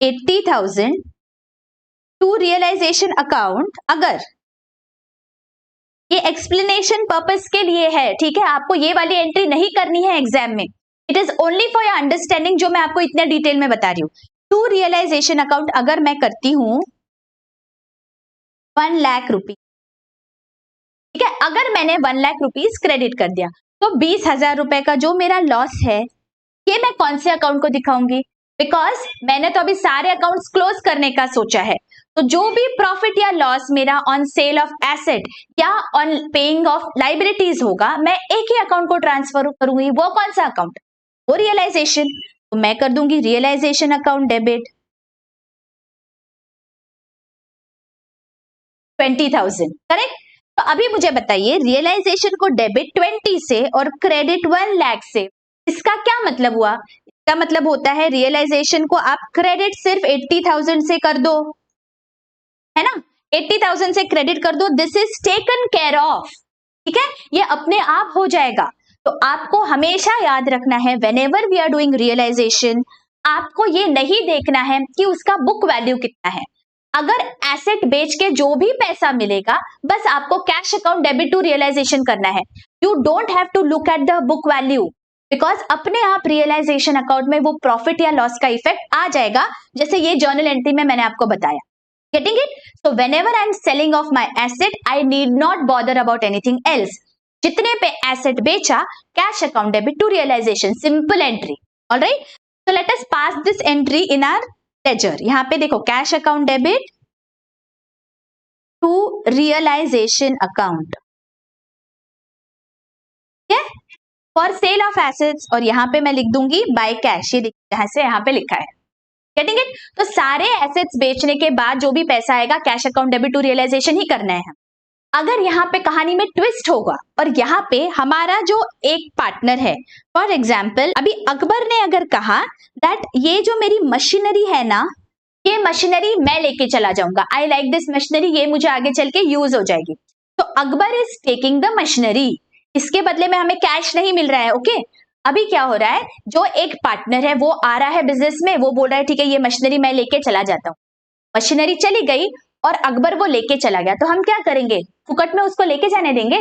80,000 to realisation account, अगर ये एक्सप्लेनेशन पर्पस के लिए है, ठीक है, आपको ये वाली एंट्री नहीं करनी है एग्जाम में, it is only for your understanding, जो मैं आपको इतने डिटेल में बता रही हूँ। टू रियलाइजेशन अकाउंट अगर मैं करती हूं 1 लाख रुपीज, ठीक है, अगर मैंने 1 लाख रुपीज क्रेडिट कर दिया तो 20,000 रुपए का जो मेरा लॉस है ये मैं कौन से अकाउंट को दिखाऊंगी, बिकॉज मैंने तो अभी सारे अकाउंट्स क्लोज करने का सोचा है, तो जो भी प्रॉफिट या लॉस मेरा ऑन सेल ऑफ एसेट या ऑन पेइंग ऑफ लाइबिलिटीज होगा मैं एक ही अकाउंट को ट्रांसफर करूंगी। वो कौन सा अकाउंट, वो रियलाइजेशन, तो मैं कर दूंगी रियलाइजेशन अकाउंट डेबिट 20,000, करेक्ट। तो अभी मुझे बताइए रियलाइजेशन को डेबिट 20 से और क्रेडिट 1 लाख से, इसका क्या मतलब हुआ, इसका मतलब होता है रियलाइजेशन को आप क्रेडिट सिर्फ 80,000 से कर दो, है ना, 80,000 से क्रेडिट कर दो, this is taken care of, ठीक है, ये अपने आप हो जाएगा। तो आपको हमेशा याद रखना है whenever we are doing realisation, आपको ये नहीं देखना है कि उसका बुक वैल्यू कितना है। अगर एसेट बेच के जो भी पैसा मिलेगा बस आपको cash account debit to realisation करना है, you don't have to look at the book value, because अपने आप रियलाइजेशन अकाउंट में वो प्रॉफिट या लॉस का इफेक्ट आ जाएगा, जैसे ये जर्नल एंट्री में मैंने आपको बताया। Getting it? So whenever I am selling off my asset, I need not bother about anything else. जितने पे एसेट बेचा cash account debit to realisation, simple entry, alright. So let us pass this entry in our ledger. यहाँ पे देखो cash account debit to realisation account, ठीक है, फॉर सेल ऑफ एसेट्स, और यहाँ पे मैं लिख दूंगी बाय कैश, ये यहाँ से यहाँ पे लिखा है, गेटिंग इट। तो सारे एसेट्स बेचने के बाद जो भी पैसा आएगा cash account debit to realisation ही करना है। अगर यहाँ पे कहानी में ट्विस्ट होगा और यहाँ पे हमारा जो एक पार्टनर है, फॉर एग्जाम्पल अभी अकबर ने अगर कहा दैट ये जो मेरी मशीनरी है ना, ये मशीनरी मैं लेके चला जाऊंगा, आई लाइक दिस मशीनरी, ये मुझे आगे चल के यूज हो जाएगी, तो Akbar is taking the machinery, इसके बदले में हमें कैश नहीं मिल रहा है, ओके। अभी क्या हो रहा है, जो एक पार्टनर है वो आ रहा है बिजनेस में, वो बोल रहा है ठीक है ये मशीनरी मैं लेके चला जाता हूँ, मशीनरी चली गई और अकबर वो लेके चला गया, तो हम क्या करेंगे, फुकट में उसको लेके जाने देंगे,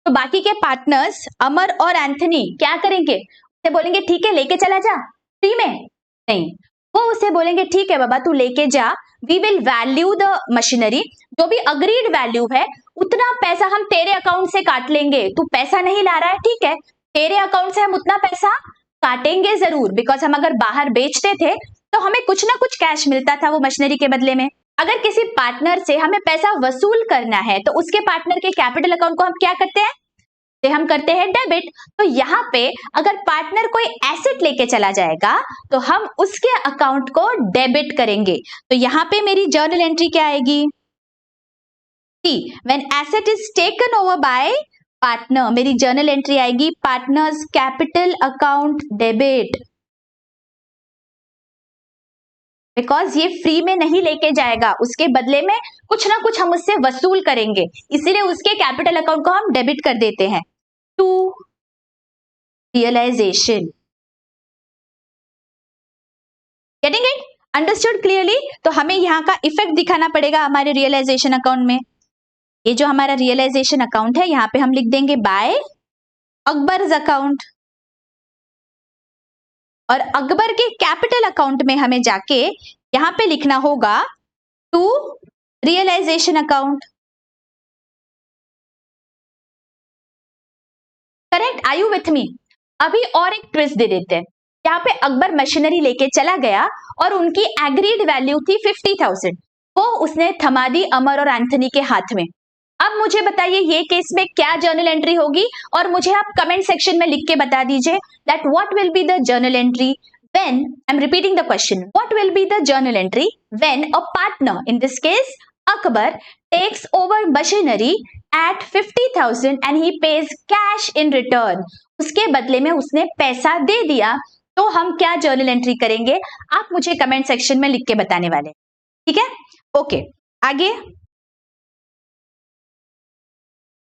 तो बाकी के पार्टनर्स अमर और एंथनी क्या करेंगे? उसे बोलेंगे ठीक है लेके चला जा फ्री में, नहीं, वो उसे बोलेंगे ठीक है बाबा तू लेके जा, we will value the machinery, जो भी अग्रीड वैल्यू है उतना पैसा हम तेरे अकाउंट से काट लेंगे, तू पैसा नहीं ला रहा है ठीक है, तेरे अकाउंट से हम उतना पैसा काटेंगे जरूर, बिकॉज हम अगर बाहर बेचते थे तो हमें कुछ ना कुछ कैश मिलता था वो मशीनरी के बदले में। अगर किसी पार्टनर से हमें पैसा वसूल करना है तो उसके पार्टनर के कैपिटल अकाउंट को हम क्या करते हैं? हम करते हैं डेबिट। तो यहाँ पे अगर पार्टनर कोई एसेट लेके चला जाएगा तो हम उसके अकाउंट को डेबिट करेंगे। तो यहाँ पे मेरी जर्नल एंट्री क्या आएगी? When asset is taken over by partner, मेरी जर्नल एंट्री आएगी partners capital account debit, because ये फ्री में नहीं लेके जाएगा, उसके बदले में कुछ ना कुछ हम उससे वसूल करेंगे, इसीलिए उसके कैपिटल अकाउंट को हम डेबिट कर देते हैं। To realisation, getting it? Understood clearly? तो हमें यहाँ का इफेक्ट दिखाना पड़ेगा हमारे रियलाइजेशन अकाउंट में। ये जो हमारा रियलाइजेशन अकाउंट है यहाँ पे हम लिख देंगे बाय अकबर्स अकाउंट, और अकबर के कैपिटल अकाउंट में हमें जाके यहां पे लिखना होगा to realisation account. Correct? Are you with me? अभी और एक ट्विस्ट दे देते हैं। यहाँ पे अकबर मशीनरी लेके चला गया और उनकी एग्रीड वैल्यू थी 50,000, वो उसने थमा दी अमर और एंथनी के हाथ में। अब मुझे बताइए ये केस में क्या जर्नल एंट्री होगी, और मुझे आप कमेंट सेक्शन में लिख के बता दीजिए that what will be the journal entry when, I'm repeating the question, what will be the journal entry when a partner, in this case Akbar, takes over machinery at 50,000 and he pays cash in return? उसके बदले में उसने पैसा दे दिया, तो हम क्या जर्नल एंट्री करेंगे? आप मुझे कमेंट सेक्शन में लिख के बताने वाले, ठीक है? ओके, आगे।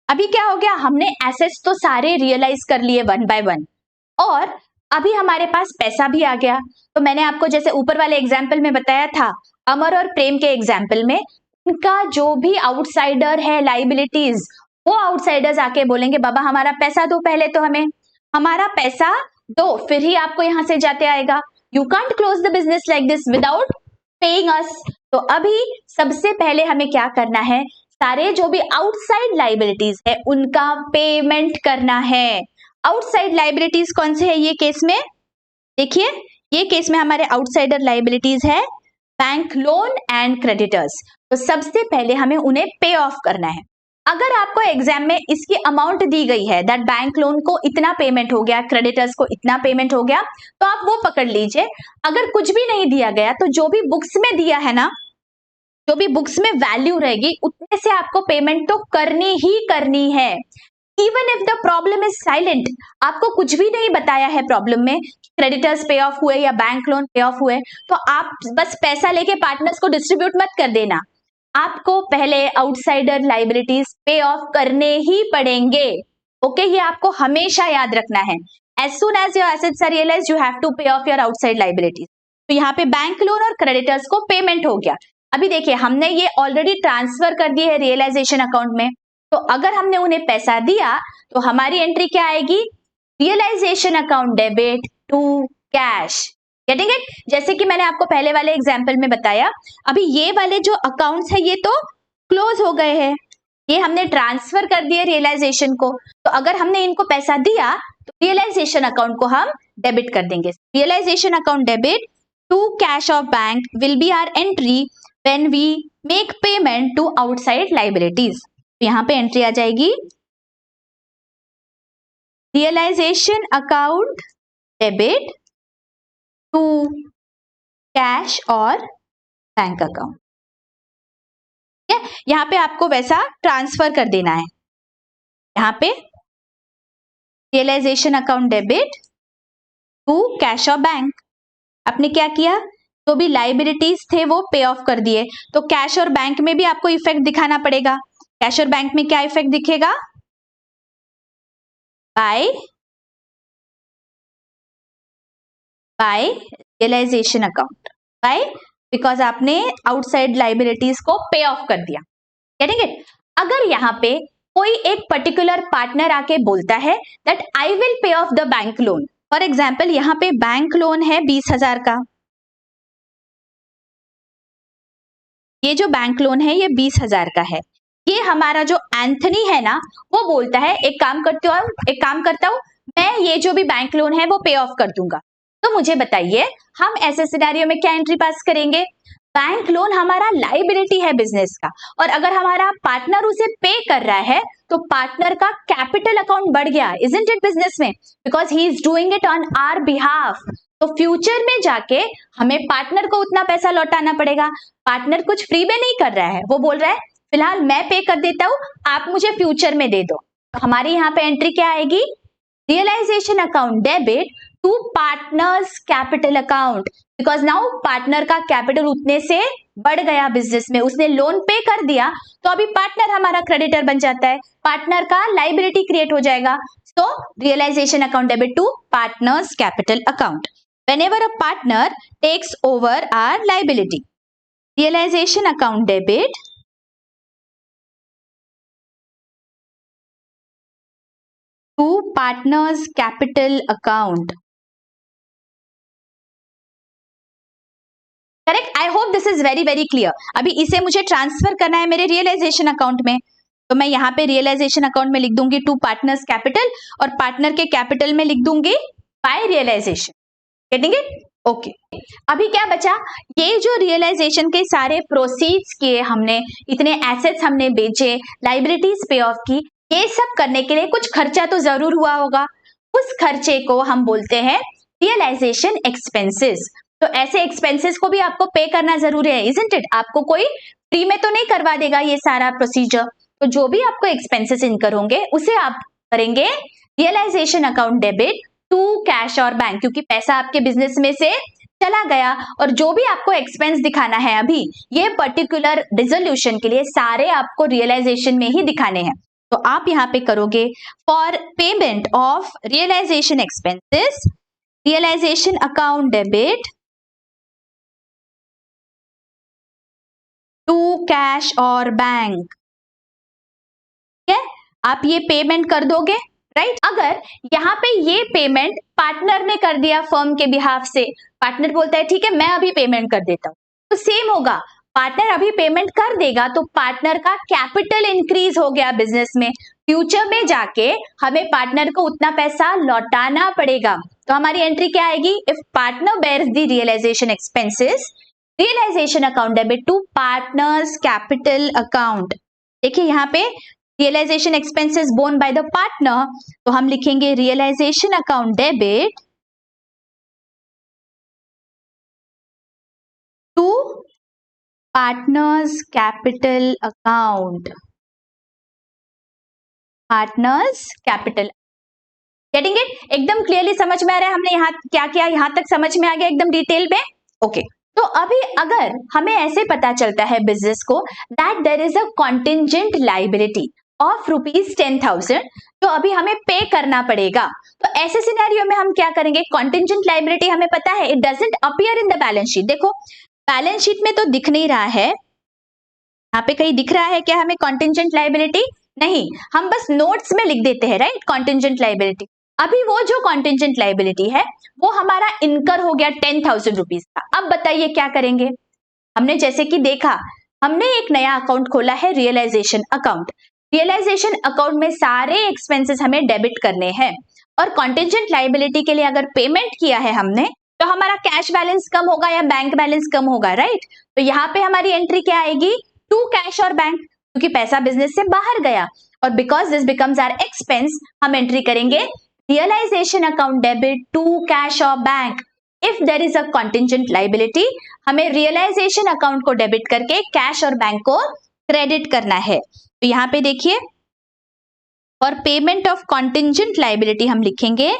अभी क्या हो गया, हमने एसेट्स तो सारे रियलाइज कर लिए वन बाय वन, और अभी हमारे पास पैसा भी आ गया। तो मैंने आपको जैसे ऊपर वाले एग्जाम्पल में बताया था, अमर और प्रेम के एग्जाम्पल में, उनका जो भी आउटसाइडर है लाइबिलिटीज, वो आउटसाइडर्स आके बोलेंगे बाबा हमारा पैसा दो, पहले तो हमें हमारा पैसा दो, फिर ही आपको यहां से जाते आएगा। You can't close the business like this without paying us. तो अभी सबसे पहले हमें क्या करना है, सारे जो भी आउटसाइड लाइबिलिटीज है उनका पेमेंट करना है। आउटसाइड लाइबिलिटीज कौन से है ये केस में? देखिए ये केस में हमारे आउटसाइडर लाइबिलिटीज है बैंक लोन एंड क्रेडिटर्स। तो सबसे पहले हमें उन्हें पे ऑफ करना है। अगर आपको एग्जाम में इसकी अमाउंट दी गई है दैट बैंक लोन को इतना पेमेंट हो गया, क्रेडिटर्स को इतना पेमेंट हो गया, तो आप वो पकड़ लीजिए। अगर कुछ भी नहीं दिया गया तो जो भी बुक्स में दिया है ना, जो भी बुक्स में वैल्यू रहेगी उतने से आपको पेमेंट तो करनी ही करनी है। Even if the problem is silent, आपको कुछ भी नहीं बताया है प्रॉब्लम में, क्रेडिटर्स पे ऑफ हुए या बैंक लोन पे ऑफ हुए, तो आप बस पैसा लेके पार्टनर्स को डिस्ट्रीब्यूट मत कर देना, आपको पहले आउटसाइडर लाइबिलिटीज पे ऑफ करने ही पड़ेंगे। ओके, ये आपको हमेशा याद रखना है। As soon as your assets are realised you have to pay off your outside liabilities. तो यहाँ पे बैंक लोन और क्रेडिटर्स को पेमेंट हो गया। अभी देखिए हमने ये ऑलरेडी ट्रांसफर कर दिए है रियलाइजेशन अकाउंट में, तो अगर हमने उन्हें पैसा दिया तो हमारी एंट्री क्या आएगी? Realisation account debit to cash. Getting it? जैसे कि मैंने आपको पहले वाले एग्जांपल में बताया, अभी ये वाले जो अकाउंट्स है ये तो क्लोज हो गए हैं, ये हमने ट्रांसफर कर दिए रियलाइजेशन को, तो अगर हमने इनको पैसा दिया तो रियलाइजेशन अकाउंट को हम डेबिट कर देंगे। Realisation account debit to cash of bank will be our entry when we make payment to outside liabilities. यहां पे एंट्री आ जाएगी realisation account debit to cash और बैंक अकाउंट। यहां पे आपको वैसा ट्रांसफर कर देना है। यहां पे realisation account debit to cash और बैंक, आपने क्या किया, तो भी लाइबिलिटीज थे वो पे ऑफ कर दिए, तो कैश और बैंक में भी आपको इफेक्ट दिखाना पड़ेगा। कैश और बैंक में क्या इफेक्ट दिखेगा? By realisation account, by, because आपने आउटसाइड लाइबिलिटीज को पे ऑफ कर दिया। Getting it? अगर यहाँ पे कोई एक पर्टिकुलर पार्टनर आके बोलता है that I will pay of the bank loan. For example यहाँ पे बैंक लोन है 20,000 का, ये जो बैंक लोन है ये 20,000 का है। ये हमारा जो एंथनी है ना, वो बोलता है एक काम करता हूँ मैं ये जो भी बैंक लोन है वो पे ऑफ कर दूंगा। तो मुझे बताइए हम ऐसे सिनेरियो में क्या एंट्री पास करेंगे? बैंक लोन हमारा लाइबिलिटी है बिजनेस का, और अगर हमारा पार्टनर उसे पे कर रहा है तो पार्टनर का कैपिटल अकाउंट बढ़ गया, इजंट इट बिजनेस में, because he is doing it on our behalf. तो फ्यूचर में जाके हमें पार्टनर को उतना पैसा लौटाना पड़ेगा। पार्टनर कुछ फ्री में नहीं कर रहा है, वो बोल रहा है फिलहाल मैं पे कर देता हूं, आप मुझे फ्यूचर में दे दो। तो हमारी यहाँ पे एंट्री क्या आएगी? Realisation account debit to partners capital account, because now partner का कैपिटल उतने से बढ़ गया बिजनेस में, उसने लोन पे कर दिया, तो अभी पार्टनर हमारा क्रेडिटर बन जाता है, पार्टनर का लाइबिलिटी क्रिएट हो जाएगा। तो realisation account debit to partners capital account whenever a partner takes over our liability. Realization account debit to partners capital account. Correct? I hope this is very very clear. अभी इसे मुझे ट्रांसफर करना है मेरे रियलाइजेशन अकाउंट में, तो मैं यहाँ पे रियलाइजेशन अकाउंट में लिख दूंगी टू पार्टनर्स कैपिटल, और पार्टनर के कैपिटल में लिख दूंगी by realisation. Getting it? Okay. अभी क्या बचा? ये जो रियलाइजेशन के सारे प्रोसीड्स किए हमने, इतने एसेट्स हमने बेचे, लाइबिलिटीज पे ऑफ की, ये सब करने के लिए कुछ खर्चा तो जरूर हुआ होगा। उस खर्चे को हम बोलते हैं रियलाइजेशन एक्सपेंसेस। तो ऐसे एक्सपेंसेस को भी आपको पे करना जरूरी है, इजंट इट? आपको कोई फ्री में तो नहीं करवा देगा ये सारा प्रोसीजर। तो जो भी आपको एक्सपेंसेस इनकर होंगे उसे आप करेंगे realisation account debit to cash और बैंक, क्योंकि पैसा आपके बिजनेस में से चला गया, और जो भी आपको एक्सपेंस दिखाना है अभी ये पर्टिकुलर डिसोल्यूशन के लिए सारे आपको रियलाइजेशन में ही दिखाने हैं। तो आप यहाँ पे करोगे for payment of realisation expenses, realisation account debit to cash और बैंक। ठीक है, आप ये पेमेंट कर दोगे, राइट? अगर यहाँ पे ये पेमेंट पार्टनर ने कर दिया फर्म के बिहाफ से, पार्टनर बोलता है ठीक है मैं अभी पेमेंट कर देता हूँ, तो सेम होगा, पार्टनर अभी पेमेंट कर देगा तो पार्टनर का कैपिटल इंक्रीज हो गया बिजनेस में, फ्यूचर में जाके हमें पार्टनर को उतना पैसा लौटाना पड़ेगा। तो हमारी एंट्री क्या आएगी? If partner bears the realisation expenses, realisation account debit to partners capital account. देखिए यहाँ पे realisation expenses borne by the partner, तो हम लिखेंगे realisation account debit to partners capital account, partners capital. Getting it? एकदम क्लियरली समझ में आ रहा है हमने यहाँ क्या किया? यहाँ तक समझ में आ गया एकदम डिटेल में? ओके। तो अभी अगर हमें ऐसे पता चलता है बिजनेस को that there is a contingent liability of ₹10,000, तो अभी हमें पे करना पड़ेगा। तो ऐसे सिनेरियो में हम क्या करेंगे? कॉन्टिंजेंट लाइबिलिटी हमें पता है it doesn't appear in the balance sheet. देखो बैलेंस शीट में तो दिख नहीं रहा है, यहाँ पे कहीं दिख रहा है क्या हमें कॉन्टिंजेंट लाइबिलिटी? नहीं, हम बस नोट्स में लिख देते हैं, राइट, कॉन्टिंजेंट लाइबिलिटी। अभी वो जो कॉन्टिंजेंट लाइबिलिटी है वो हमारा इनकर हो गया 10,000 रुपीज का। अब बताइए क्या करेंगे? हमने जैसे कि देखा, हमने एक नया अकाउंट खोला है रियलाइजेशन अकाउंट। रियलाइजेशन अकाउंट में सारे एक्सपेंसेस हमें डेबिट करने हैं, और कॉन्टिंजेंट लाइबिलिटी के लिए अगर पेमेंट किया है हमने तो हमारा कैश बैलेंस कम होगा या बैंक बैलेंस कम होगा, राइट? तो यहाँ पे हमारी एंट्री क्या आएगी? टू कैश और बैंक, क्योंकि पैसा बिजनेस से बाहर गया, और because this becomes our expense हम एंट्री करेंगे realisation account debit to cash और bank. If there is a contingent liability, हमें रियलाइजेशन अकाउंट को डेबिट करके कैश और बैंक को क्रेडिट करना है। तो यहाँ पे देखिए for payment of contingent liability हम लिखेंगे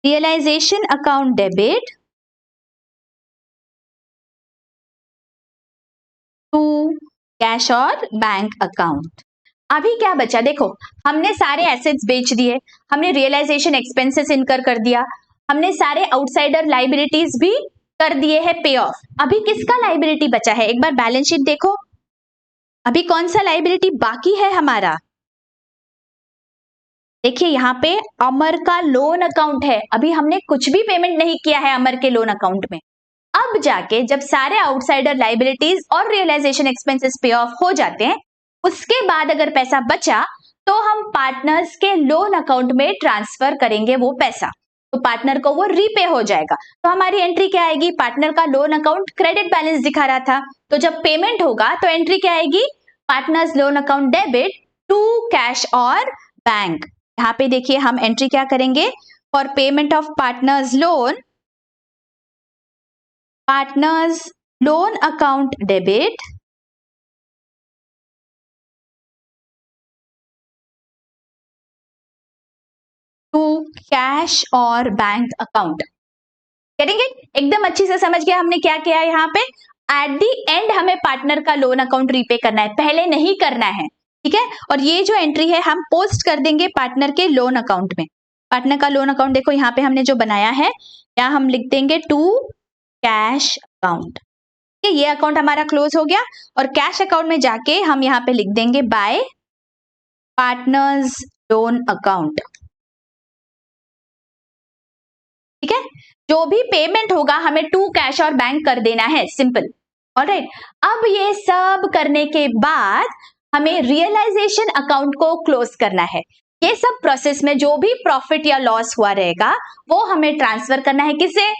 realisation account debit to cash और बैंक अकाउंट। अभी क्या बचा? देखो हमने सारे एसेट्स बेच दिए, हमने रियलाइजेशन एक्सपेंसेस इनकर कर दिया, हमने सारे आउटसाइडर लाइबिलिटीज भी कर दिए हैं पे ऑफ। अभी किसका लाइबिलिटी बचा है? एक बार बैलेंस शीट देखो, अभी कौन सा लाइबिलिटी बाकी है हमारा? देखिए यहाँ पे अमर का लोन अकाउंट है, अभी हमने कुछ भी पेमेंट नहीं किया है अमर के लोन अकाउंट में। अब जाके जब सारे आउटसाइडर लाइबिलिटीज और रियलाइजेशन एक्सपेंसेस पे ऑफ हो जाते हैं, उसके बाद अगर पैसा बचा तो हम पार्टनर्स के लोन अकाउंट में ट्रांसफर करेंगे वो पैसा, तो पार्टनर को वो रीपे हो जाएगा। तो हमारी एंट्री क्या आएगी, पार्टनर का लोन अकाउंट क्रेडिट बैलेंस दिखा रहा था, तो जब पेमेंट होगा तो एंट्री क्या आएगी, partners loan account debit to cash और बैंक। यहाँ पे देखिए हम एंट्री क्या करेंगे, for payment of partners loan account debit to cash और बैंक अकाउंट करेंगे। एकदम अच्छी से समझ गया हमने क्या किया है यहाँ पे। एट दी एंड हमें पार्टनर का लोन अकाउंट रीपे करना है, पहले नहीं करना है, ठीक है। और ये जो एंट्री है हम पोस्ट कर देंगे पार्टनर के लोन अकाउंट में। पार्टनर का लोन अकाउंट देखो यहाँ पे हमने जो बनाया है, यहाँ हम लिख देंगे टू कैश अकाउंट। ये अकाउंट हमारा क्लोज हो गया, और कैश अकाउंट में जाके हम यहाँ पे लिख देंगे बाय पार्टनर्स लोन अकाउंट, ठीक है। जो भी पेमेंट होगा हमें टू कैश और बैंक कर देना है, सिंपल। ऑलराइट, अब ये सब करने के बाद हमें रियलाइजेशन अकाउंट को क्लोज करना है। ये सब प्रोसेस में जो भी प्रॉफिट या लॉस हुआ रहेगा वो हमें ट्रांसफर करना है, किसे,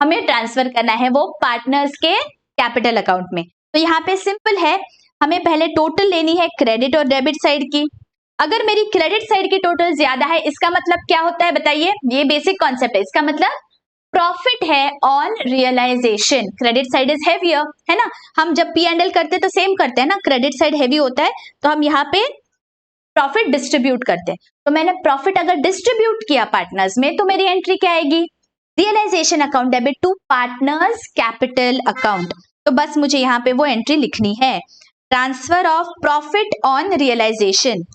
हमें ट्रांसफर करना है वो पार्टनर्स के कैपिटल अकाउंट में। तो यहाँ पे सिंपल है, हमें पहले टोटल लेनी है क्रेडिट और डेबिट साइड की। अगर मेरी क्रेडिट साइड की टोटल ज्यादा है, इसका मतलब क्या होता है बताइए, ये बेसिक कॉन्सेप्ट है। इसका मतलब प्रॉफिट है on realisation, credit side is heavier, है ना। हम जब P&L करते हैं तो सेम करते हैं ना, क्रेडिट साइड हेवी होता है तो हम यहाँ पे प्रॉफिट डिस्ट्रीब्यूट करते हैं। तो मैंने प्रॉफिट अगर डिस्ट्रीब्यूट किया पार्टनर्स में तो मेरी एंट्री क्या आएगी, realisation account debit to partners capital account. तो बस मुझे यहाँ पे वो एंट्री लिखनी है, transfer of profit on realisation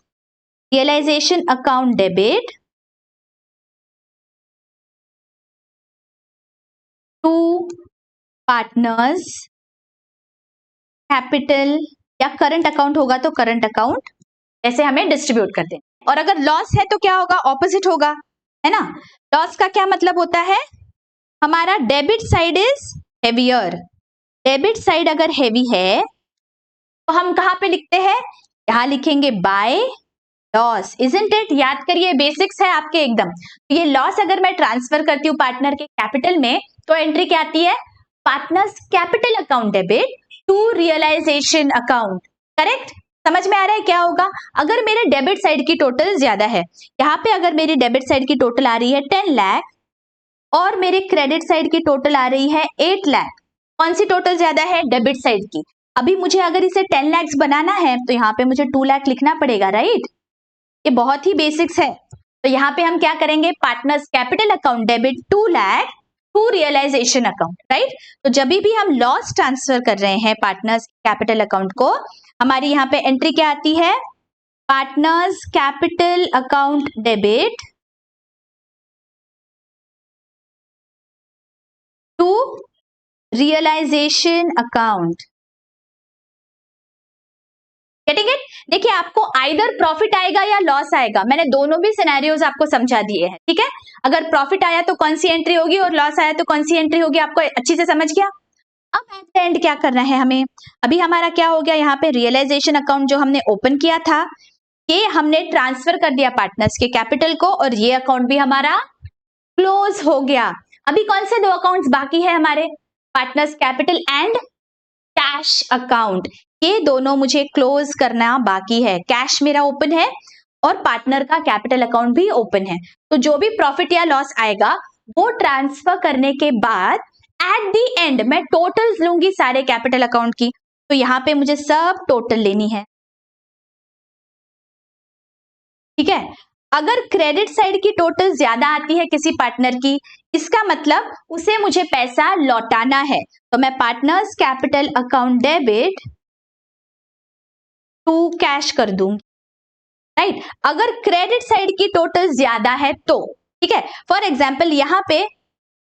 account debit to partners capital, या करंट अकाउंट होगा तो करंट अकाउंट, ऐसे हमें डिस्ट्रीब्यूट करते हैं। और अगर लॉस है तो क्या होगा, ऑपोजिट होगा, है ना। लॉस का क्या मतलब होता है, हमारा debit side is heavier, debit side अगर हेवी है तो हम कहां पे लिखते हैं, यहां लिखेंगे बाय लॉस, इजंट इट। याद करिए, बेसिक्स है आपके एकदम। तो ये लॉस अगर मैं ट्रांसफर करती हूँ पार्टनर के कैपिटल में तो एंट्री क्या आती है, partners capital account debit to realisation account, correct. समझ में आ रहा है क्या होगा, अगर मेरे डेबिट साइड की टोटल ज्यादा है, यहाँ पे अगर मेरी डेबिट साइड की टोटल आ रही है 10 लाख और मेरे क्रेडिट साइड की टोटल आ रही है 8 लाख, कौन सी टोटल ज्यादा है, डेबिट साइड की। अभी मुझे अगर इसे 10 लाख बनाना है तो यहाँ पे मुझे 2 लाख लिखना पड़ेगा, राइट। ये बहुत ही बेसिक्स है। तो यहाँ पे हम क्या करेंगे, partners capital account debit 2 lakh to realisation account, right. तो जब भी हम लॉस ट्रांसफर कर रहे हैं पार्टनर्स कैपिटल अकाउंट को, हमारी यहाँ पे एंट्री क्या आती है, partners capital account debit to realisation account, getting it. देखिए आपको आइदर प्रॉफिट आएगा या लॉस आएगा, मैंने दोनों भी सिनेरियोज आपको समझा दिए हैं, ठीक है। अगर प्रॉफिट आया तो कौन सी एंट्री होगी और लॉस आया तो कौन सी एंट्री होगी, आपको अच्छी से समझ गया। अब एट द एंड क्या करना है हमें, अभी हमारा क्या हो गया, यहाँ पे रियलाइजेशन अकाउंट जो हमने ओपन किया था ये हमने ट्रांसफर कर दिया पार्टनर्स के कैपिटल को, और ये अकाउंट भी हमारा क्लोज हो गया। अभी कौन से दो अकाउंट्स बाकी है हमारे, partners capital and cash account, ये दोनों मुझे क्लोज करना बाकी है। कैश मेरा ओपन है और पार्टनर का कैपिटल अकाउंट भी ओपन है। तो जो भी प्रॉफिट या लॉस आएगा वो ट्रांसफर करने के बाद एट दी एंड मैं टोटल्स लूंगी सारे कैपिटल अकाउंट की। तो यहाँ पे मुझे सब टोटल लेनी है, ठीक है। अगर क्रेडिट साइड की टोटल ज्यादा आती है किसी पार्टनर की, इसका मतलब उसे मुझे पैसा लौटाना है, तो मैं partners capital account debit to cash कर दूंगी, राइट। अगर क्रेडिट साइड की टोटल ज्यादा है तो, ठीक है। फॉर एग्जाम्पल यहाँ पे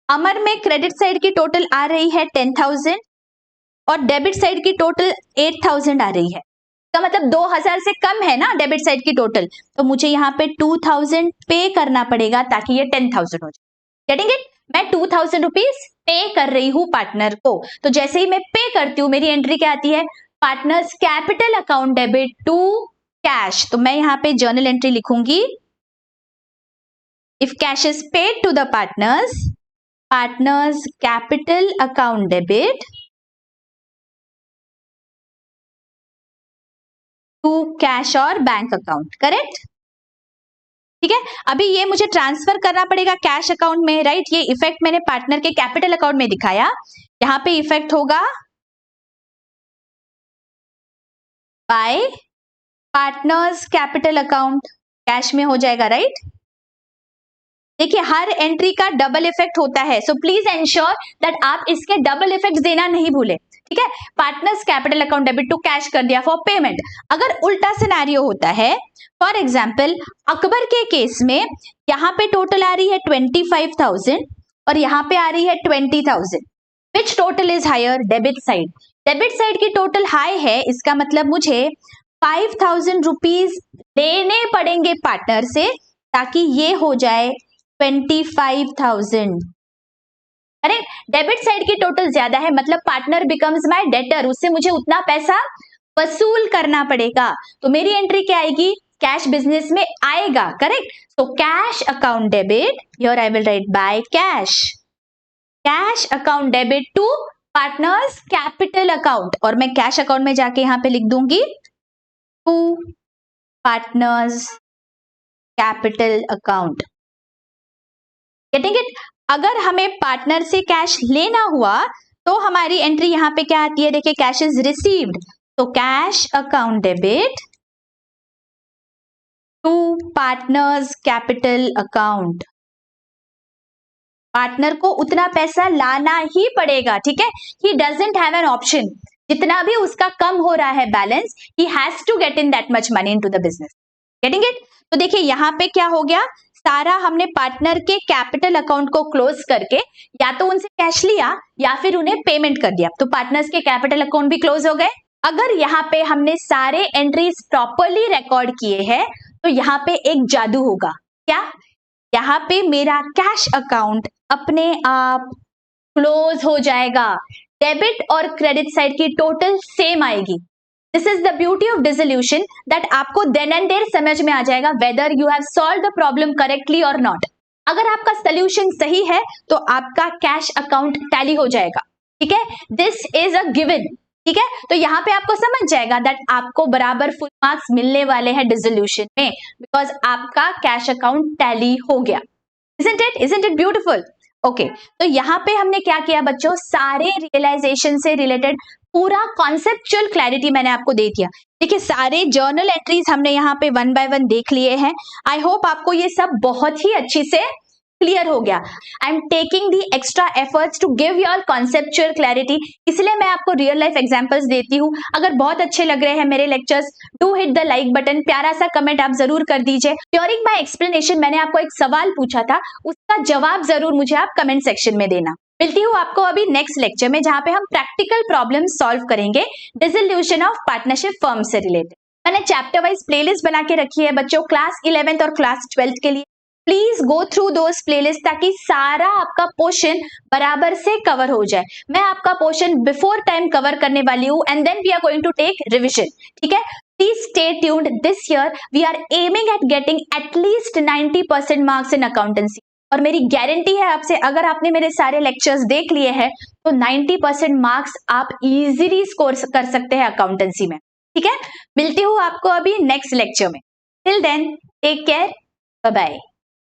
अमर में क्रेडिट साइड की टोटल आ रही है 10,000 और डेबिट साइड की टोटल 8,000 आ रही है, का मतलब 2000 से कम है ना डेबिट साइड की टोटल, तो मुझे यहाँ पे 2000 पे करना पड़ेगा ताकि ये 10,000 हो जाए। Getting it? मैं 2000 रुपीज पे कर रही हूँ पार्टनर को, तो जैसे ही मैं पे करती हूँ मेरी एंट्री क्या आती है, partners capital account debit to cash. तो मैं यहाँ पे जर्नल एंट्री लिखूंगी, if cash is paid to the partners, partners capital account debit to cash और बैंक अकाउंट। करेक्ट? ठीक है, अभी ये मुझे ट्रांसफर करना पड़ेगा कैश अकाउंट में, राइट? ये इफेक्ट मैंने पार्टनर के कैपिटल अकाउंट में दिखाया, यहां पे इफेक्ट होगा by partners capital account, cash में हो जाएगा, राइट? देखिए हर एंट्री का डबल इफेक्ट होता है, सो प्लीज एंश्योर दैट आप इसके डबल इफेक्ट देना नहीं भूले। ठीक है, partners capital account debit to cash कर दिया फॉर पेमेंट। अगर उल्टा सिनेरियो होता है, फॉर एग्जाम्पल अकबर के केस में यहाँ पे टोटल आ रही है 25,000 और यहाँ पे आ रही है 20,000, which total is higher? Debit side. Debit side की टोटल हाई है, इसका मतलब मुझे 5,000 रुपीज देने पड़ेंगे पार्टनर से ताकि ये हो जाए 25,000। अरे डेबिट साइड की टोटल ज्यादा है, मतलब पार्टनर बिकम्स माय डेटर, उससे मुझे उतना पैसा वसूल करना पड़ेगा। तो मेरी एंट्री क्या आएगी? कैश बिजनेस में आएगा। करेक्ट? तो cash account debit, here I will write by cash, cash account debit to partners capital account, और मैं कैश अकाउंट में जाके यहां पे लिख दूंगी to partners capital account. Getting it? अगर हमें पार्टनर से कैश लेना हुआ तो हमारी एंट्री यहां पे क्या आती है? देखिए कैश इज रिसीव्ड, तो cash account debit to partners capital account. Partner को उतना पैसा लाना ही पड़ेगा, ठीक है? He doesn't have an option, जितना भी उसका कम हो रहा है balance, he has to get in that much money into the business. Getting it? तो देखिए यहां पे क्या हो गया, सारा हमने पार्टनर के कैपिटल अकाउंट को क्लोज करके या तो उनसे कैश लिया या फिर उन्हें पेमेंट कर दिया, तो पार्टनर्स के कैपिटल अकाउंट भी क्लोज हो गए। अगर यहाँ पे हमने सारे एंट्रीज प्रॉपरली रिकॉर्ड किए हैं तो यहाँ पे एक जादू होगा। क्या? यहाँ पे मेरा कैश अकाउंट अपने आप क्लोज हो जाएगा, डेबिट और क्रेडिट साइड की टोटल सेम आएगी। This is the beauty of dissolution, that आपको देन एंड देयर समझ में आ जाएगा whether you have solve the problem correctly और नॉट। अगर आपका सोल्यूशन सही है तो आपका कैश अकाउंट टैली हो जाएगा। ठीक है, दिस इज अ गिवन। ठीक है, तो यहाँ पे आपको समझ जाएगा दैट आपको बराबर फुल मार्क्स मिलने वाले हैं डिसोल्यूशन में, बिकॉज आपका कैश अकाउंट टैली हो गया। Isn't it beautiful? ओके, तो यहाँ पे हमने क्या किया बच्चों, सारे रियलाइजेशन से रिलेटेड पूरा कॉन्सेप्चुअल क्लैरिटी मैंने आपको दे दिया। देखिए सारे जर्नल एंट्रीज हमने यहाँ पे वन बाय वन देख लिए हैं। आई होप आपको ये सब बहुत ही अच्छी से क्लियर हो गया। I am taking the extra efforts to give your conceptual clarity, इसलिए मैं आपको रियल लाइफ एग्जांपल्स देती हूँ। अगर बहुत अच्छे लग रहे हैं मेरे lectures, do hit the like button, प्यारा सा कमेंट आप जरूर कर दीजिए। ड्यूरिंग माय एक्सप्लेनेशन मैंने आपको एक सवाल पूछा था, उसका जवाब जरूर मुझे आप कमेंट सेक्शन में देना। मिलती हूँ आपको अभी नेक्स्ट लेक्चर में, जहां पे हम प्रैक्टिकल प्रॉब्लम सॉल्व करेंगे डिसोल्यूशन ऑफ पार्टनरशिप फर्म से रिलेटेड। मैंने चैप्टर वाइज प्लेलिस्ट बना के रखी है बच्चों, क्लास 11th और क्लास 12th के लिए। Please go through those playlist ताकि सारा आपका पोर्शन बराबर से कवर हो जाए। मैं आपका पोर्शन बिफोर टाइम कवर करने वाली हूँ and then we are going to take revision. ठीक है, please stay tuned. This year we are aiming at getting at least 90% marks in accountancy, और मेरी गारंटी है आपसे, अगर आपने मेरे सारे लेक्चर्स देख लिए हैं तो 90% मार्क्स आप इजीली स्कोर कर सकते हैं अकाउंटेंसी में। ठीक है, मिलती हूँ आपको अभी नेक्स्ट लेक्चर में। Till then take care, bye bye.